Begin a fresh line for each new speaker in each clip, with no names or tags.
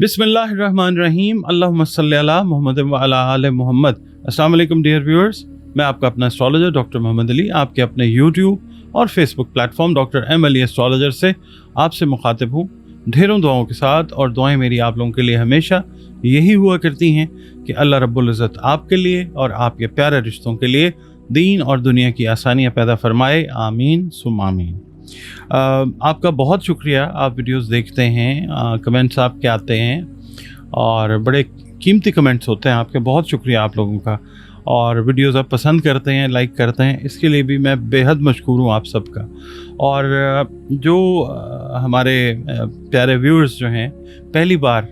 बिस्मिल्लाहिर्रहमानिर्रहीम, अल्लाहुम्मा सल्ली अला मुहम्मद व अला आले मुहम्मद। अस्सलाम वालेकुम डियर व्यूअर्स, मैं आपका अपना एस्ट्रोलॉजर डॉक्टर मोहम्मद अली आपके अपने यूट्यूब और Facebook platform doctor M Ali astrologer से आपसे मुखातिब हूँ ढेरों दुआओं के साथ। और दुआएं मेरी आप लोगों के लिए हमेशा यही हुआ करती हैं कि अल्लाह रब्बुल इज़्ज़त आपके लिए और आपके प्यारे रिश्तों के लिए दीन और दुनिया की आसानियाँ पैदा फरमाए, आमीन सुम आमीन। आपका बहुत शुक्रिया, आप वीडियोस देखते हैं, कमेंट्स आपके आते हैं और बड़े कीमती कमेंट्स होते हैं आपके, बहुत शुक्रिया आप लोगों का। और वीडियोस आप पसंद करते हैं, लाइक करते हैं, इसके लिए भी मैं बेहद मशकूर हूँ आप सबका। और जो हमारे प्यारे व्यूअर्स जो हैं पहली बार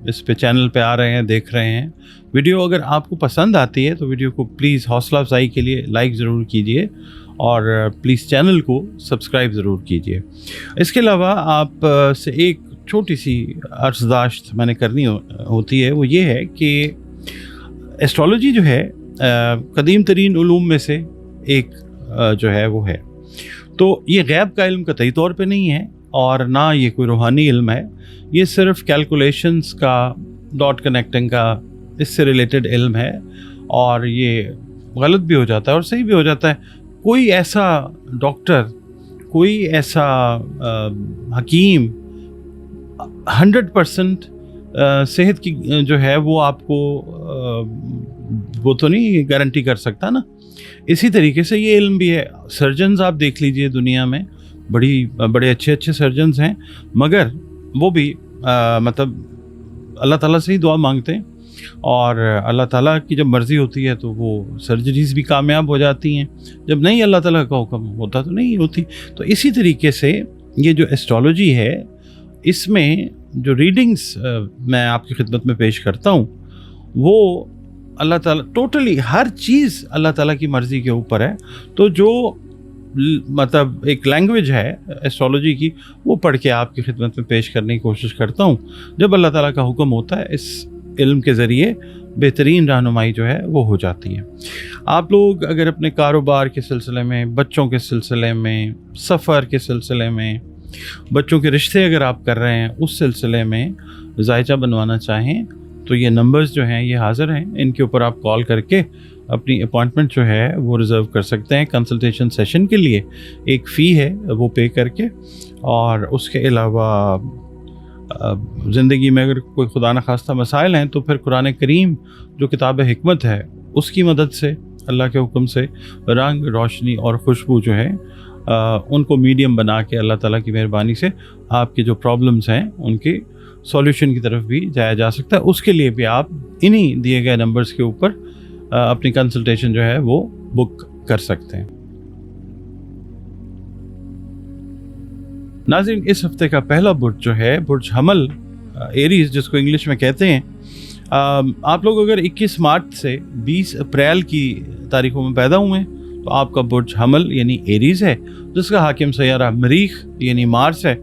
इस पे चैनल पे आ रहे हैं, देख रहे हैं वीडियो, अगर आपको पसंद आती है तो वीडियो को प्लीज़ हौसला अफजाई के लिए लाइक ज़रूर कीजिए और प्लीज़ चैनल को सब्सक्राइब ज़रूर कीजिए। इसके अलावा आप से एक छोटी सी अर्ज़दाश्त मैंने करनी होती है, वो ये है कि एस्ट्रोलॉजी जो है कदीम तरीन उलूम में से एक जो है वो है। तो ये गैब का इल्म कतई तौर पे नहीं है और ना ये कोई रूहानी इल्म है, ये सिर्फ कैलकुलेशंस का, डॉट कनेक्टिंग का, इससे रिलेटेड इल्म है। और ये गलत भी हो जाता है और सही भी हो जाता है। कोई ऐसा डॉक्टर, कोई ऐसा हकीम 100% सेहत की जो है वो आपको वो तो नहीं गारंटी कर सकता ना। इसी तरीके से ये इल्म भी है। सर्जन्स आप देख लीजिए, दुनिया में बड़े अच्छे अच्छे सर्जन्स हैं, मगर वो भी मतलब अल्लाह ताला से ही दुआ मांगते हैं और अल्लाह ताला की जब मर्ज़ी होती है तो वो सर्जरीज़ भी कामयाब हो जाती हैं, जब नहीं अल्लाह ताला का हुक्म होता तो नहीं होती। तो इसी तरीके से ये जो एस्ट्रोलॉजी है, इसमें जो रीडिंग्स मैं आपकी खिदमत में पेश करता हूँ वो अल्लाह ताला, टोटली हर चीज़ अल्लाह ताला की मर्ज़ी के ऊपर है। तो जो मतलब एक लैंग्वेज है एस्ट्रोलॉजी की, वो पढ़ के आपकी खिदमत में पेश करने की कोशिश करता हूँ। जब अल्लाह ताला का हुक्म होता है, इस इल्म के ज़रिए बेहतरीन रहनुमाई जो है वो हो जाती है। आप लोग अगर अपने कारोबार के सिलसिले में, बच्चों के सिलसिले में, सफ़र के सिलसिले में, बच्चों के रिश्ते अगर आप कर रहे हैं उस सिलसिले में जायचा बनवाना चाहें तो ये नंबर्स जो हैं ये हाज़िर हैं, इनके ऊपर आप कॉल करके अपनी अपॉइंटमेंट जो है वो रिज़र्व कर सकते हैं। कंसल्टेशन सेशन के लिए एक फ़ी है वो पे करके, और उसके अलावा ज़िंदगी में अगर कोई खुदा न खास्ता मसाइल हैं तो फिर कुरान करीम जो किताब हिकमत है उसकी मदद से, अल्लाह के हुक्म से रंग, रोशनी और खुशबू जो है उनको मीडियम बना के अल्लाह ताला की मेहरबानी से आपके जो प्रॉब्लम्स हैं उनके सॉल्यूशन की तरफ भी जाया जा सकता है। उसके लिए भी आप इन्हीं दिए गए नंबर्स के ऊपर अपनी कंसल्टेशन जो है वो बुक कर सकते हैं। नाज़रीन, इस हफ्ते का पहला बुर्ज जो है बुर्ज हमल, एरीज जिसको इंग्लिश में कहते हैं। आप लोग अगर 21 मार्च से 20 अप्रैल की तारीखों में पैदा हुए हैं तो आपका बुर्ज हमल यानी एरीज है, जिसका हाकिम सैयारा मरीख यानी मार्स है।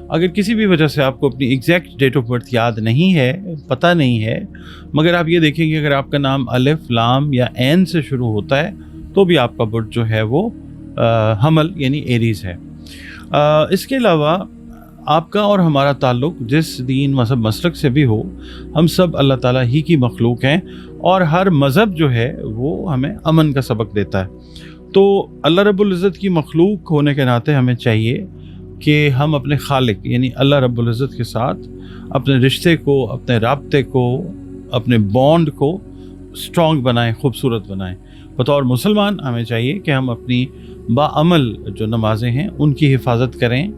अगर किसी भी वजह से आपको अपनी एग्जैक्ट डेट ऑफ बर्थ याद नहीं है, पता नहीं है, मगर आप ये देखेंगे अगर आपका नाम अलिफ, लाम या एन से शुरू होता है तो भी आपका बुर्ज जो है वो हमल यानी एरीज है। इसके अलावा आपका और हमारा ताल्लुक़ जिस दीन, मज़हब, मसलक से भी हो, हम सब अल्लाह ताला ही की मखलूक हैं और हर मज़हब जो है वो हमें अमन का सबक देता है। तो अल्लाह रब्बुल इज़्ज़त की मखलूक होने के नाते हमें चाहिए कि हम अपने खालिक यानी अल्लाह रब्बुल इज़्ज़त के साथ अपने रिश्ते को, अपने राब्ते को, अपने बॉन्ड को स्ट्रॉन्ग बनाएं, खूबसूरत बनाएं। बतौर मुसलमान हमें चाहिए कि हम अपनी बाअमल जो नमाज़ें हैं उनकी हिफाजत करें,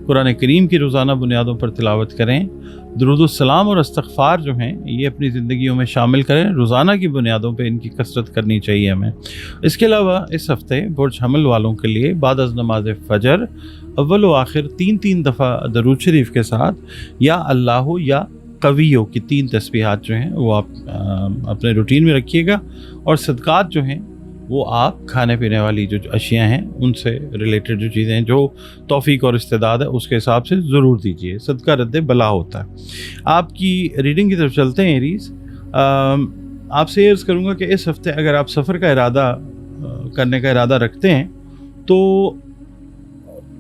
कुरान करीम की रोज़ाना बुनियादों पर तिलावत करें, दुरूद सलाम और इस्तग़फ़ार जो हैं ये अपनी ज़िंदगियों में शामिल करें, रोज़ाना की बुनियादों पे इनकी कसरत करनी चाहिए हमें। इसके अलावा इस हफ़्ते बुर्ज हमल वालों के लिए बाद अज़ नमाज फ़जर अव्वल व आखिर 3-3 दफ़ा दरूद शरीफ के साथ या अल्लाह या कवियों की 3 तस्बीहात जो हैं वो आप अपने रूटीन में रखिएगा। और सदक़ात जो हैं वो आप खाने पीने वाली जो अशियाँ हैं उनसे रिलेटेड जो चीज़ें हैं, जो तौफीक और इस्तेदाद है उसके हिसाब से ज़रूर दीजिए। सदका रद्द बला होता है। आपकी रीडिंग की तरफ चलते हैं एरीज़। आपसे अर्ज़ करूँगा कि इस हफ़्ते अगर आप सफ़र का इरादा करने का इरादा रखते हैं तो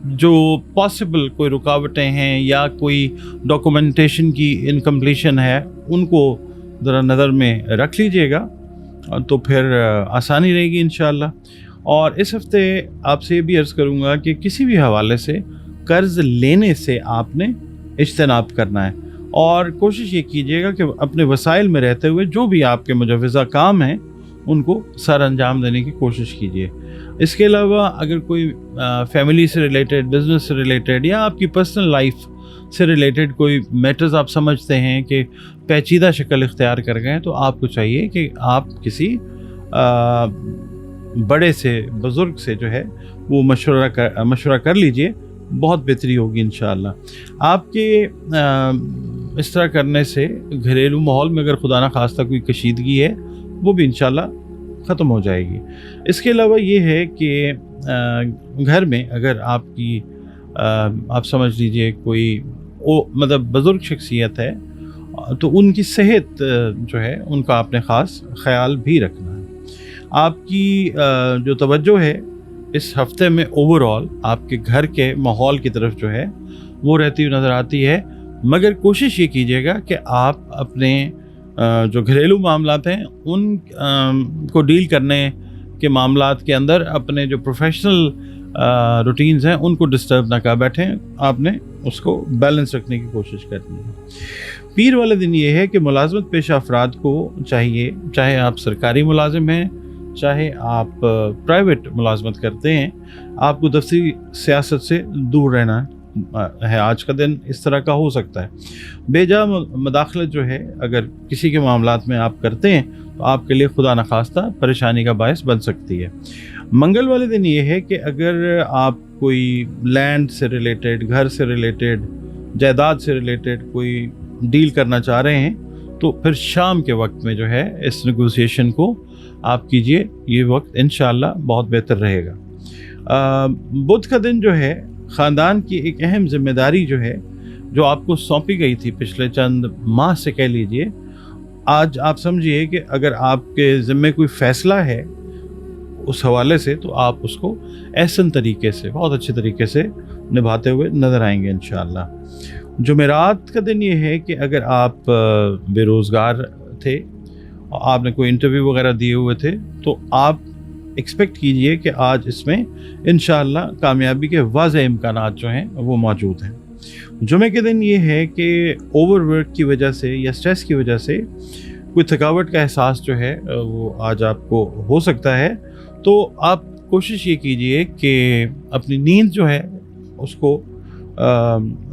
जो पॉसिबल कोई रुकावटें हैं या कोई डॉक्यूमेंटेशन की इनकम्प्लीशन है, उनको ज़रा नज़र में रख लीजिएगा, तो फिर आसानी रहेगी इंशाअल्लाह। और इस हफ्ते आपसे ये भी अर्ज़ करूँगा कि किसी भी हवाले से कर्ज़ लेने से आपने इज्तनाब करना है, और कोशिश ये कीजिएगा कि अपने वसाइल में रहते हुए जो भी आपके मुजव्वज़ा काम हैं उनको सर अंजाम देने की कोशिश कीजिए। इसके अलावा अगर कोई फैमिली से रिलेटेड, बिज़नेस से रिलेटेड या आपकी पर्सनल लाइफ से रिलेटेड कोई मैटर्स आप समझते हैं कि पेचीदा शक्ल इख्तियार कर गए हैं, तो आपको चाहिए कि आप किसी बड़े से, बुज़ुर्ग से जो है वो मशवरा कर लीजिए, बहुत बेहतरी होगी इंशाअल्लाह। आपके इस तरह करने से घरेलू माहौल में अगर खुदा न खास्ता कोई कशीदगी है वो भी इंशाअल्लाह ख़त्म हो जाएगी। इसके अलावा ये है कि घर में अगर आपकी आप समझ लीजिए कोई मतलब बुज़ुर्ग शख्सियत है, तो उनकी सेहत जो है उनका आपने ख़ास ख्याल भी रखना है। आपकी जो तवज्जो है इस हफ्ते में ओवरऑल आपके घर के माहौल की तरफ जो है वो रहती हुई नज़र आती है, मगर कोशिश ये कीजिएगा कि आप अपने जो घरेलू मामलात हैं उन को डील करने के मामलात के अंदर अपने जो प्रोफेशनल रूटीन्स हैं उनको डिस्टर्ब ना कर बैठें, आपने उसको बैलेंस रखने की कोशिश करनी है। पीर वाले दिन ये है कि मुलाजमत पेशा अफराद को चाहिए, चाहे आप सरकारी मुलाजिम हैं, चाहे आप प्राइवेट मुलाजमत करते हैं, आपको दफ्तरी सियासत से दूर रहना है। आज का दिन इस तरह का हो सकता है। बेजा मदाखलत जो है अगर किसी के मामलात में आप करते हैं तो आपके लिए खुदा न खास्ता परेशानी का बायस बन सकती है। मंगल वाले दिन ये है कि अगर आप कोई लैंड से रिलेटेड, घर से रिलेटेड, जायदाद से रिलेटेड कोई डील करना चाह रहे हैं तो फिर शाम के वक्त में जो है इस नेगोशिएशन को आप कीजिए, ये वक्त इंशाअल्लाह बहुत बेहतर रहेगा। बुध का दिन जो है ख़ानदान की एक अहम जिम्मेदारी जो है, जो आपको सौंपी गई थी पिछले चंद माह से कह लीजिए, आज आप समझिए कि अगर आपके ज़िम्मे कोई फ़ैसला है उस हवाले से, तो आप उसको एहसन तरीके से, बहुत अच्छे तरीके से निभाते हुए नज़र आएंगे इंशाअल्लाह। जुमेरात का दिन ये है कि अगर आप बेरोज़गार थे, आपने कोई इंटरव्यू वगैरह दिए हुए थे, तो आप एक्सपेक्ट कीजिए कि आज इसमें इंशाअल्लाह कामयाबी के वाज़ेह इम्कानात जो हैं वो मौजूद हैं। जुमे के दिन ये है कि ओवरवर्क की वजह से या स्ट्रेस की वजह से कोई थकावट का एहसास जो है वो आज आपको हो सकता है, तो आप कोशिश ये कीजिए कि अपनी नींद जो है उसको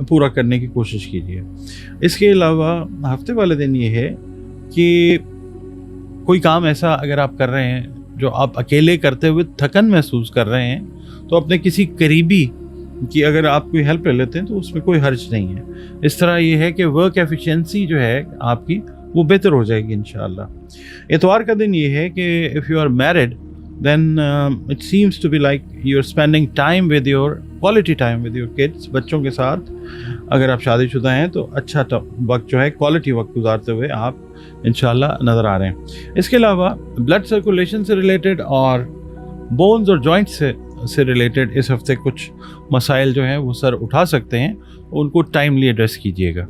पूरा करने की कोशिश कीजिए। इसके अलावा हफ्ते वाले दिन ये है कि कोई काम ऐसा अगर आप कर रहे हैं जो आप अकेले करते हुए थकन महसूस कर रहे हैं, तो अपने किसी करीबी की अगर आप कोई हेल्प ले लेते हैं तो उसमें कोई हर्ज नहीं है। इस तरह ये है कि वर्क एफिशिएंसी जो है आपकी वो बेहतर हो जाएगी इंशाअल्लाह। इतवार का दिन ये है कि if you are married then it seems to be like you are spending time with your quality time with your kids, बच्चों के साथ अगर आप शादीशुदा हैं तो अच्छा वक्त जो है क्वालिटी वक्त गुजारते हुए आप इंशाअल्लाह नज़र आ रहे हैं। इसके अलावा ब्लड सर्कुलेशन से रिलेटेड और बोन्स और जॉइंट्स से रिलेटेड इस हफ्ते कुछ मसाइल जो हैं वो सर उठा सकते हैं, उनको टाइमली एड्रेस कीजिएगा।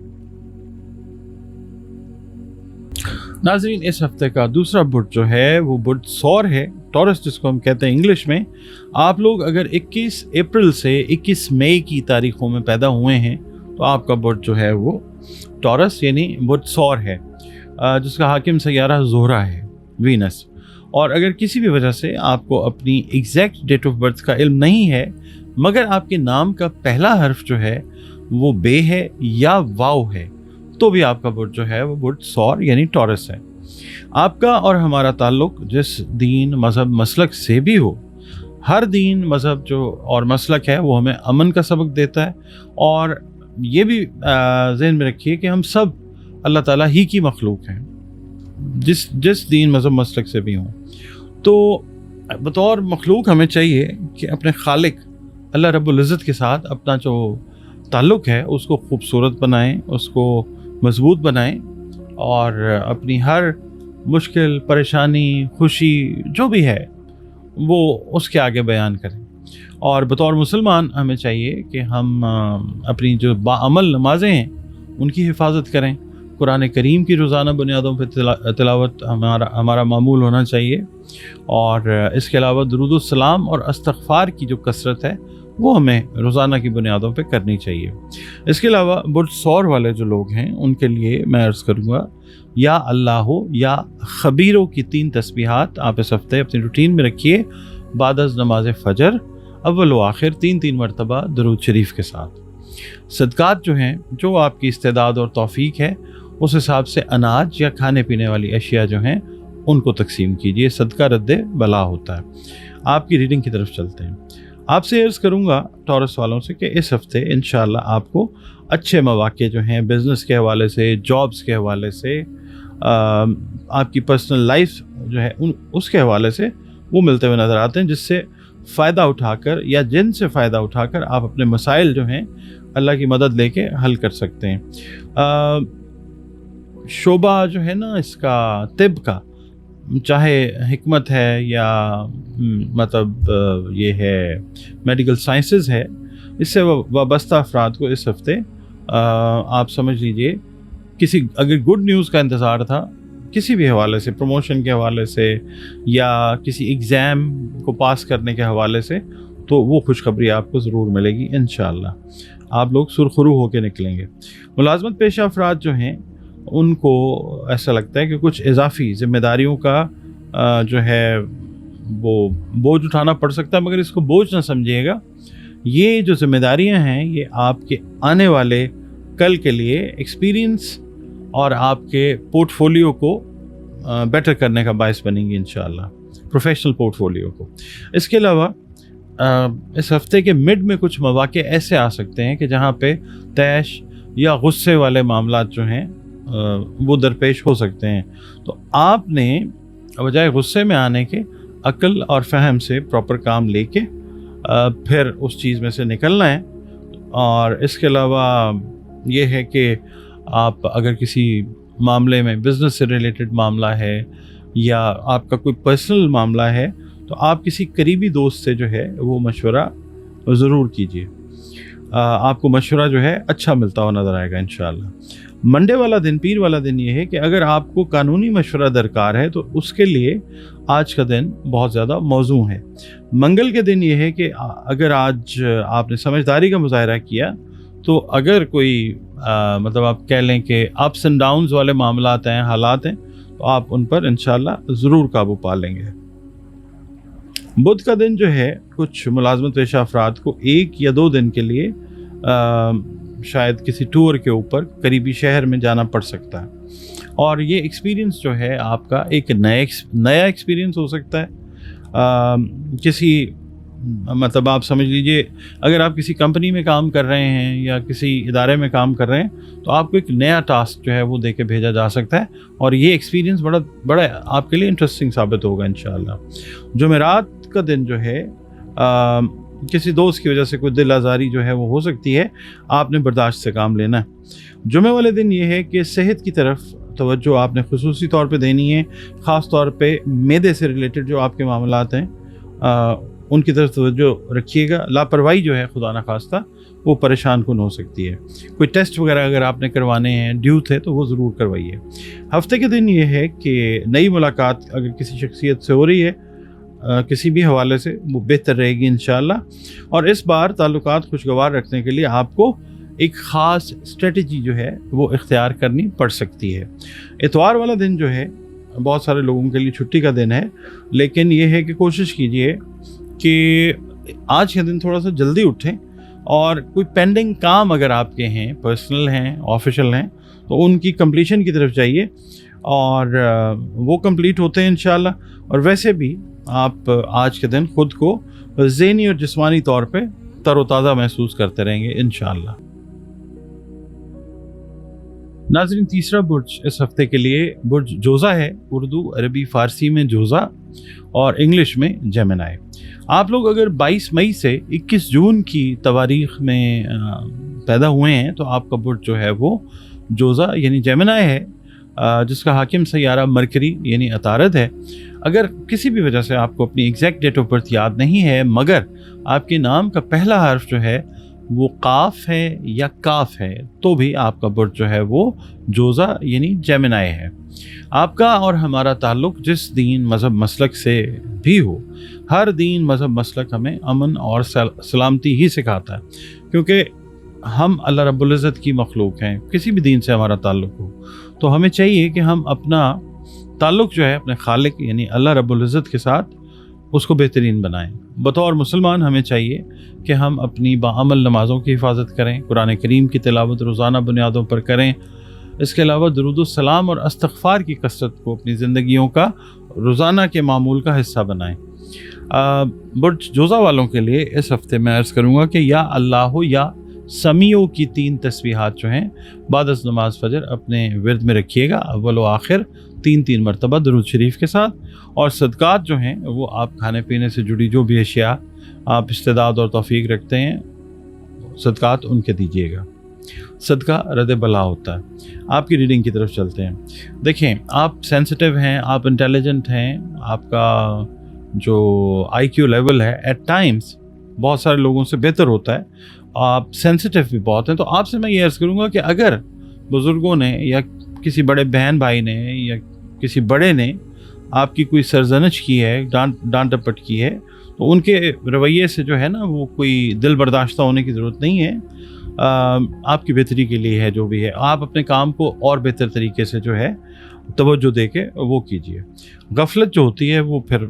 नाज़रीन, इस हफ्ते का दूसरा बुध जो है वो बुध सौर है, टॉरस जिसको हम कहते हैं इंग्लिश में। आप लोग अगर 21 अप्रैल से 21 मई की तारीखों में पैदा हुए हैं तो आपका बुध जो है वो टॉरस यानी बुध सौर है, जिसका हाकिम सैयारा ज़ोहरा है, वीनस। और अगर किसी भी वजह से आपको अपनी एग्जैक्ट डेट ऑफ बर्थ का इल्म नहीं है, मगर आपके नाम का पहला हर्फ जो है वो बे है या वाव है, तो भी आपका बुध जो है वो बुध सौर यानी टॉरस है। आपका और हमारा ताल्लुक जिस दीन, मज़हब, मसलक से भी हो, हर दीन, मज़हब जो और मसलक है वो हमें अमन का सबक देता है। और ये भी ज़हन में रखिए कि हम सब अल्लाह ताला ही की मखलूक हैं, जिस दीन, मज़हब, मसलक से भी हों। तो बतौर मखलूक हमें चाहिए कि अपने खालिक अल्लाह रब्बुल इज़्ज़त के साथ अपना जो ताल्लुक़ है उसको खूबसूरत बनाएं, उसको मज़बूत बनाएं और अपनी हर मुश्किल, परेशानी, खुशी जो भी है वो उसके आगे बयान करें। اور بطور مسلمان ہمیں چاہیے کہ ہم اپنی جو باعمل نمازیں ہیں ان کی حفاظت کریں، قرآن کریم کی روزانہ بنیادوں پہ تلاوت ہمارا معمول ہونا چاہیے، اور اس کے علاوہ درود السلام اور استغفار کی جو کثرت ہے وہ ہمیں روزانہ کی بنیادوں پہ کرنی چاہیے۔ اس کے علاوہ برج ثور والے جو لوگ ہیں ان کے لیے میں عرض کروں گا یا اللہ یا خبیروں کی 3 تسبیحات آپ اس ہفتے اپنی روٹین میں رکھیے بعد از نماز فجر، اول و آخر 3 مرتبہ درود شریف کے ساتھ۔ صدقات جو ہیں، جو آپ کی استعداد اور توفیق ہے اس حساب سے اناج یا کھانے پینے والی اشیاء جو ہیں ان کو تقسیم کیجیے، صدقہ رد بلا ہوتا ہے۔ آپ کی ریڈنگ کی طرف چلتے ہیں۔ آپ سے عرض کروں گا ٹورس والوں سے کہ اس ہفتے انشاءاللہ آپ کو اچھے مواقع جو ہیں بزنس کے حوالے سے، جابز کے حوالے سے، آپ کی پرسنل لائف جو ہے اس کے حوالے سے وہ ملتے ہوئے نظر آتے ہیں، جس سے فائدہ اٹھا کر یا جن سے فائدہ اٹھا کر آپ اپنے مسائل جو ہیں اللہ کی مدد لے کے حل کر سکتے ہیں۔ شعبہ جو ہے نا اس کا طب کا، چاہے حکمت ہے یا مطلب یہ ہے میڈیکل سائنسز ہے، اس سے وابستہ افراد کو اس ہفتے آپ سمجھ لیجئے کسی اگر گڈ نیوز کا انتظار تھا کسی بھی حوالے سے، پروموشن کے حوالے سے یا کسی ایگزام کو پاس کرنے کے حوالے سے، تو وہ خوشخبری آپ کو ضرور ملے گی انشاءاللہ۔ آپ لوگ سرخرو ہو کے نکلیں گے۔ ملازمت پیشہ افراد جو ہیں ان کو ایسا لگتا ہے کہ کچھ اضافی ذمہ داریوں کا جو ہے وہ بوجھ اٹھانا پڑ سکتا ہے، مگر اس کو بوجھ نہ سمجھیے گا۔ یہ جو ذمہ داریاں ہیں یہ آپ کے آنے والے کل کے لیے ایکسپیرینس اور آپ کے پورٹ فولیو کو بیٹر کرنے کا باعث بنیں گی انشاءاللہ، پروفیشنل پورٹ فولیو کو۔ اس کے علاوہ اس ہفتے کے مڈ میں کچھ مواقع ایسے آ سکتے ہیں کہ جہاں پہ طیش یا غصے والے معاملات جو ہیں وہ درپیش ہو سکتے ہیں، تو آپ نے بجائے غصے میں آنے کے عقل اور فہم سے پراپر کام لے کے پھر اس چیز میں سے نکلنا ہے۔ اور اس کے علاوہ یہ ہے کہ آپ اگر کسی معاملے میں بزنس سے ریلیٹڈ معاملہ ہے یا آپ کا کوئی پرسنل معاملہ ہے تو آپ کسی قریبی دوست سے جو ہے وہ مشورہ ضرور کیجیے، آپ کو مشورہ جو ہے اچھا ملتا ہوا نظر آئے گا انشاءاللہ۔ منڈے والا دن، پیر والا دن یہ ہے کہ اگر آپ کو قانونی مشورہ درکار ہے تو اس کے لیے آج کا دن بہت زیادہ موزوں ہے۔ منگل کے دن یہ ہے کہ اگر آج آپ نے سمجھداری کا مظاہرہ کیا تو اگر کوئی مطلب آپ کہہ لیں کہ اپس اینڈ ڈاؤنز والے معاملات ہیں، حالات ہیں، تو آپ ان پر انشاءاللہ ضرور قابو پا لیں گے۔ بدھ کا دن جو ہے کچھ ملازمت پیشہ افراد کو 1 یا 2 دن کے لیے شاید کسی ٹور کے اوپر قریبی شہر میں جانا پڑ سکتا ہے، اور یہ ایکسپیرینس جو ہے آپ کا ایک نیا ایکسپیرینس ہو سکتا ہے۔ کسی مطلب آپ سمجھ لیجئے اگر آپ کسی کمپنی میں کام کر رہے ہیں یا کسی ادارے میں کام کر رہے ہیں تو آپ کو ایک نیا ٹاسک جو ہے وہ دے کے بھیجا جا سکتا ہے، اور یہ ایکسپیرینس بڑا آپ کے لیے انٹرسٹنگ ثابت ہوگا انشاءاللہ۔ جمعرات کا دن جو ہے کسی دوست کی وجہ سے کوئی دل آزاری جو ہے وہ ہو سکتی ہے، آپ نے برداشت سے کام لینا ہے۔ جمعے والے دن یہ ہے کہ صحت کی طرف توجہ آپ نے خصوصی طور پہ دینی ہے، خاص طور پہ معدے سے ریلیٹڈ جو آپ کے معاملات ہیں ان کی طرف توجہ رکھیے گا۔ لاپرواہی جو ہے خدا نخواستہ وہ پریشان کن ہو سکتی ہے۔ کوئی ٹیسٹ وغیرہ اگر آپ نے کروانے ہیں، ڈیو تھے، تو وہ ضرور کروائیے۔ ہفتے کے دن یہ ہے کہ نئی ملاقات اگر کسی شخصیت سے ہو رہی ہے کسی بھی حوالے سے، وہ بہتر رہے گی انشاءاللہ، اور اس بار تعلقات خوشگوار رکھنے کے لیے آپ کو ایک خاص اسٹریٹجی جو ہے وہ اختیار کرنی پڑ سکتی ہے۔ اتوار والا دن جو ہے بہت سارے لوگوں کے لیے چھٹی کا دن ہے، لیکن یہ ہے کہ کوشش کیجئے کہ آج کے دن تھوڑا سا جلدی اٹھیں، اور کوئی پینڈنگ کام اگر آپ کے ہیں، پرسنل ہیں، آفیشل ہیں، تو ان کی کمپلیشن کی طرف جائیے اور وہ کمپلیٹ ہوتے ہیں انشاءاللہ۔ اور ویسے بھی آپ آج کے دن خود کو ذہنی اور جسمانی طور پہ تر و تازہ محسوس کرتے رہیں گے انشاءاللہ۔ ناظرین، تیسرا برج اس ہفتے کے لیے برج جوزا ہے، اردو عربی فارسی میں جوزا اور انگلش میں جیمنائی۔ آپ لوگ اگر 22 مئی سے 21 جون کی تواریخ میں پیدا ہوئے ہیں تو آپ کا برج جو ہے وہ جوزا یعنی جیمنائی ہے۔ जिसका हाकिम सैयारा मरकरी यानी अतारद है। अगर किसी भी वजह से आपको अपनी एग्जैक्ट डेट ऑफ बर्थ याद नहीं है, मगर आपके नाम का पहला हर्फ जो है वो काफ है या काफ है, तो भी आपका बर्थ जो है वो जोज़ा यानी जेमिनाई है। आपका और हमारा ताल्लुक़ जिस दीन मज़हब मसलक से भी हो, हर दीन मज़हब मसलक हमें अमन और सलामती ही सिखाता है, क्योंकि हम अल्लाह रब्बुल इज़्ज़त की मखलूक हैं। किसी भी दीन से हमारा ताल्लुक़ हो तो हमें चाहिए कि हम अपना ताल्लुक़ जो है अपने खालिक यानी अल्लाह रब्बुल इज़्ज़त के साथ उसको बेहतरीन बनाएं। बतौर मुसलमान हमें चाहिए कि हम अपनी बाअमल नमाज़ों की हिफाजत करें, कुरान करीम की तिलावत रोज़ाना बुनियादों पर करें। इसके अलावा दुरूद सलाम और इस्तग़फ़ार की कसरत को अपनी ज़िंदगियों का रोज़ाना के मामूल का हिस्सा बनाएं। बुर्ज जोज़ा वालों के लिए इस हफ़्ते मैं अर्ज़ करूँगा कि या अल्लाह या समीओ की 3 तस्बीहात जो हैं बाद अज़ नमाज फ़जर अपने विर्द में रखिएगा, अव्वल व आखिर 3-3 मरतबा दुरूद शरीफ के साथ। और सदक़ात जो हैं वो आप खाने पीने से जुड़ी जो भी अशिया आप इस्तेदाद और तौफ़ीक रखते हैं, सदक़ात उनके दीजिएगा। सदका रद बला होता है। आपकी रीडिंग की तरफ चलते हैं। देखें, आप सेंसिटिव हैं, आप इंटेलिजेंट हैं, आपका जो IQ लेवल है एट टाइम्स बहुत सारे लोगों से बेहतर होता है, आप सेंसिटिव भी बहुत हैं। तो आपसे मैं ये अर्ज़ करूँगा कि अगर बुज़ुर्गों ने या किसी बड़े बहन भाई ने या किसी बड़े ने आपकी कोई सरजनश की है, डांट डपट की है, तो उनके रवैये से जो है ना वो कोई दिल बर्दाश्ता होने की ज़रूरत नहीं है। आपकी बेहतरी के लिए है जो भी है। आप अपने काम को और बेहतर तरीके से जो है तवज्जो दे के वो कीजिए। गफलत जो होती है वो फिर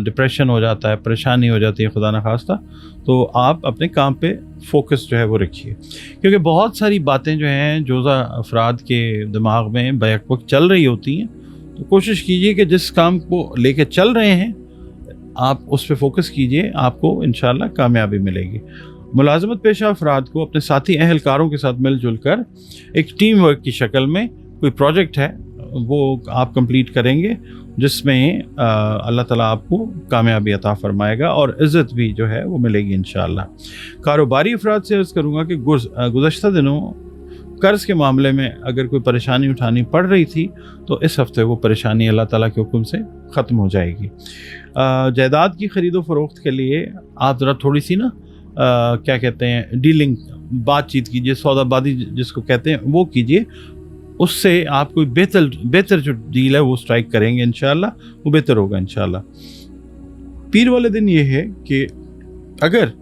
डिप्रेशन हो जाता है, परेशानी हो जाती है खुदा न खास्ता। तो आप अपने काम पे फोकस जो है वो रखिए, क्योंकि बहुत सारी बातें जो हैं जोज़ा अफराद के दिमाग में बैक वक्त चल रही होती हैं। तो कोशिश कीजिए कि जिस काम को लेके चल रहे हैं आप उस पर फोकस कीजिए, आपको इंशाल्लाह कामयाबी मिलेगी। मुलाजमत पेशा अफराद को अपने साथी अहलकारों के साथ मिलजुल कर एक टीम वर्क की शक्ल में कोई प्रोजेक्ट है वो आप कंप्लीट करेंगे, जिसमें अल्लाह ताला आपको कामयाबी अता फरमाएगा और इज़्ज़त भी जो है वो मिलेगी इंशाअल्लाह। कारोबारी अफराद से अर्ज़ करूँगा कि गुज़श्ता दिनों कर्ज़ के मामले में अगर कोई परेशानी उठानी पड़ रही थी तो इस हफ़्ते वो परेशानी अल्लाह ताला के हुक्म से ख़त्म हो जाएगी। जायदाद की ख़रीदो फ़रोख्त के लिए आप ज़रा थोड़ी सी ना क्या कहते हैं डीलिंग, बातचीत कीजिए, सौदाबादी जिसको कहते हैं वो कीजिए। उससे आप कोई बेहतर जो डील है वो स्ट्राइक करेंगे इंशाल्लाह, वो बेहतर होगा इंशाल्लाह। पीर वाले दिन ये है कि अगर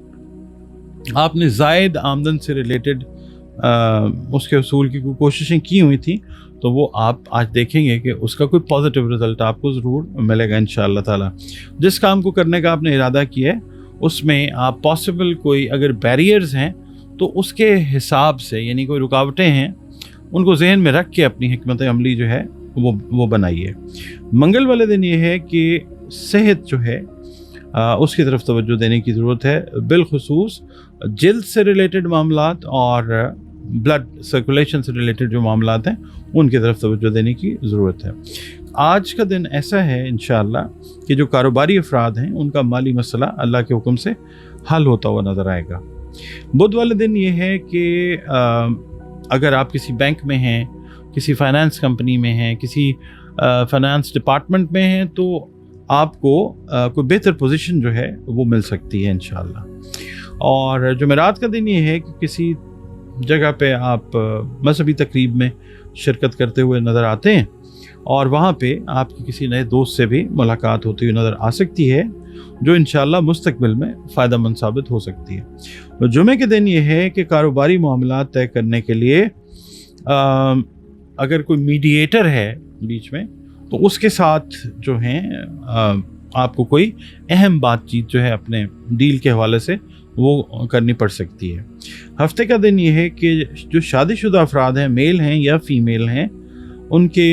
आपने ज़ायद आमदन से रिलेटेड उसके उसूल की कोई कोशिशें की हुई थी तो वो आप आज देखेंगे कि उसका कोई पॉजिटिव रिज़ल्ट आपको ज़रूर मिलेगा इंशाअल्लाह ताला। जिस काम को करने का आपने इरादा किया है उसमें आप पॉसिबल कोई अगर बैरियर्स हैं तो उसके हिसाब से, यानी कोई रुकावटें हैं, उनको जहन में रख के अपनी हिकमत अमली जो है वो बनाइए। मंगल वाले दिन ये है कि सेहत जो है उसकी तरफ तवज्जो देने की ज़रूरत है, बिलखुसूस जिल्द से रिलेटेड मामलात और ब्लड सर्कुलेशन से रिलेटेड जो मामलात हैं उनकी तरफ तवज्जो देने की ज़रूरत है। आज का दिन ऐसा है इंशाअल्लाह कि जो कारोबारी अफराद हैं उनका माली मसला अल्लाह के हुक्म से हल होता हुआ नज़र आएगा। बुध वाले दिन ये है कि अगर आप किसी बैंक में हैं, किसी फाइनेंस कंपनी में हैं, किसी फाइनेंस डिपार्टमेंट में हैं, तो आपको कोई बेहतर पोजीशन जो है वो मिल सकती है इंशाअल्लाह। और जुमेरात का दिन ये है कि किसी जगह पे आप मजहबी तकरीब में शिरकत करते हुए नज़र आते हैं और वहाँ पे आपकी किसी नए दोस्त से भी मुलाकात होती हुई नज़र आ सकती है, जो इंशाअल्लाह मुस्तकबिल में फ़ायदेमंद साबित हो सकती है। तो जुमे के दिन ये है कि कारोबारी मामलात तय करने के लिए अगर कोई मीडिएटर है बीच में तो उसके साथ जो हैं आपको कोई अहम बातचीत जो है अपने डील के हवाले से वो करनी पड़ सकती है। हफ्ते का दिन ये है कि जो शादीशुदा अफराद हैं, मेल हैं या फीमेल हैं, उनके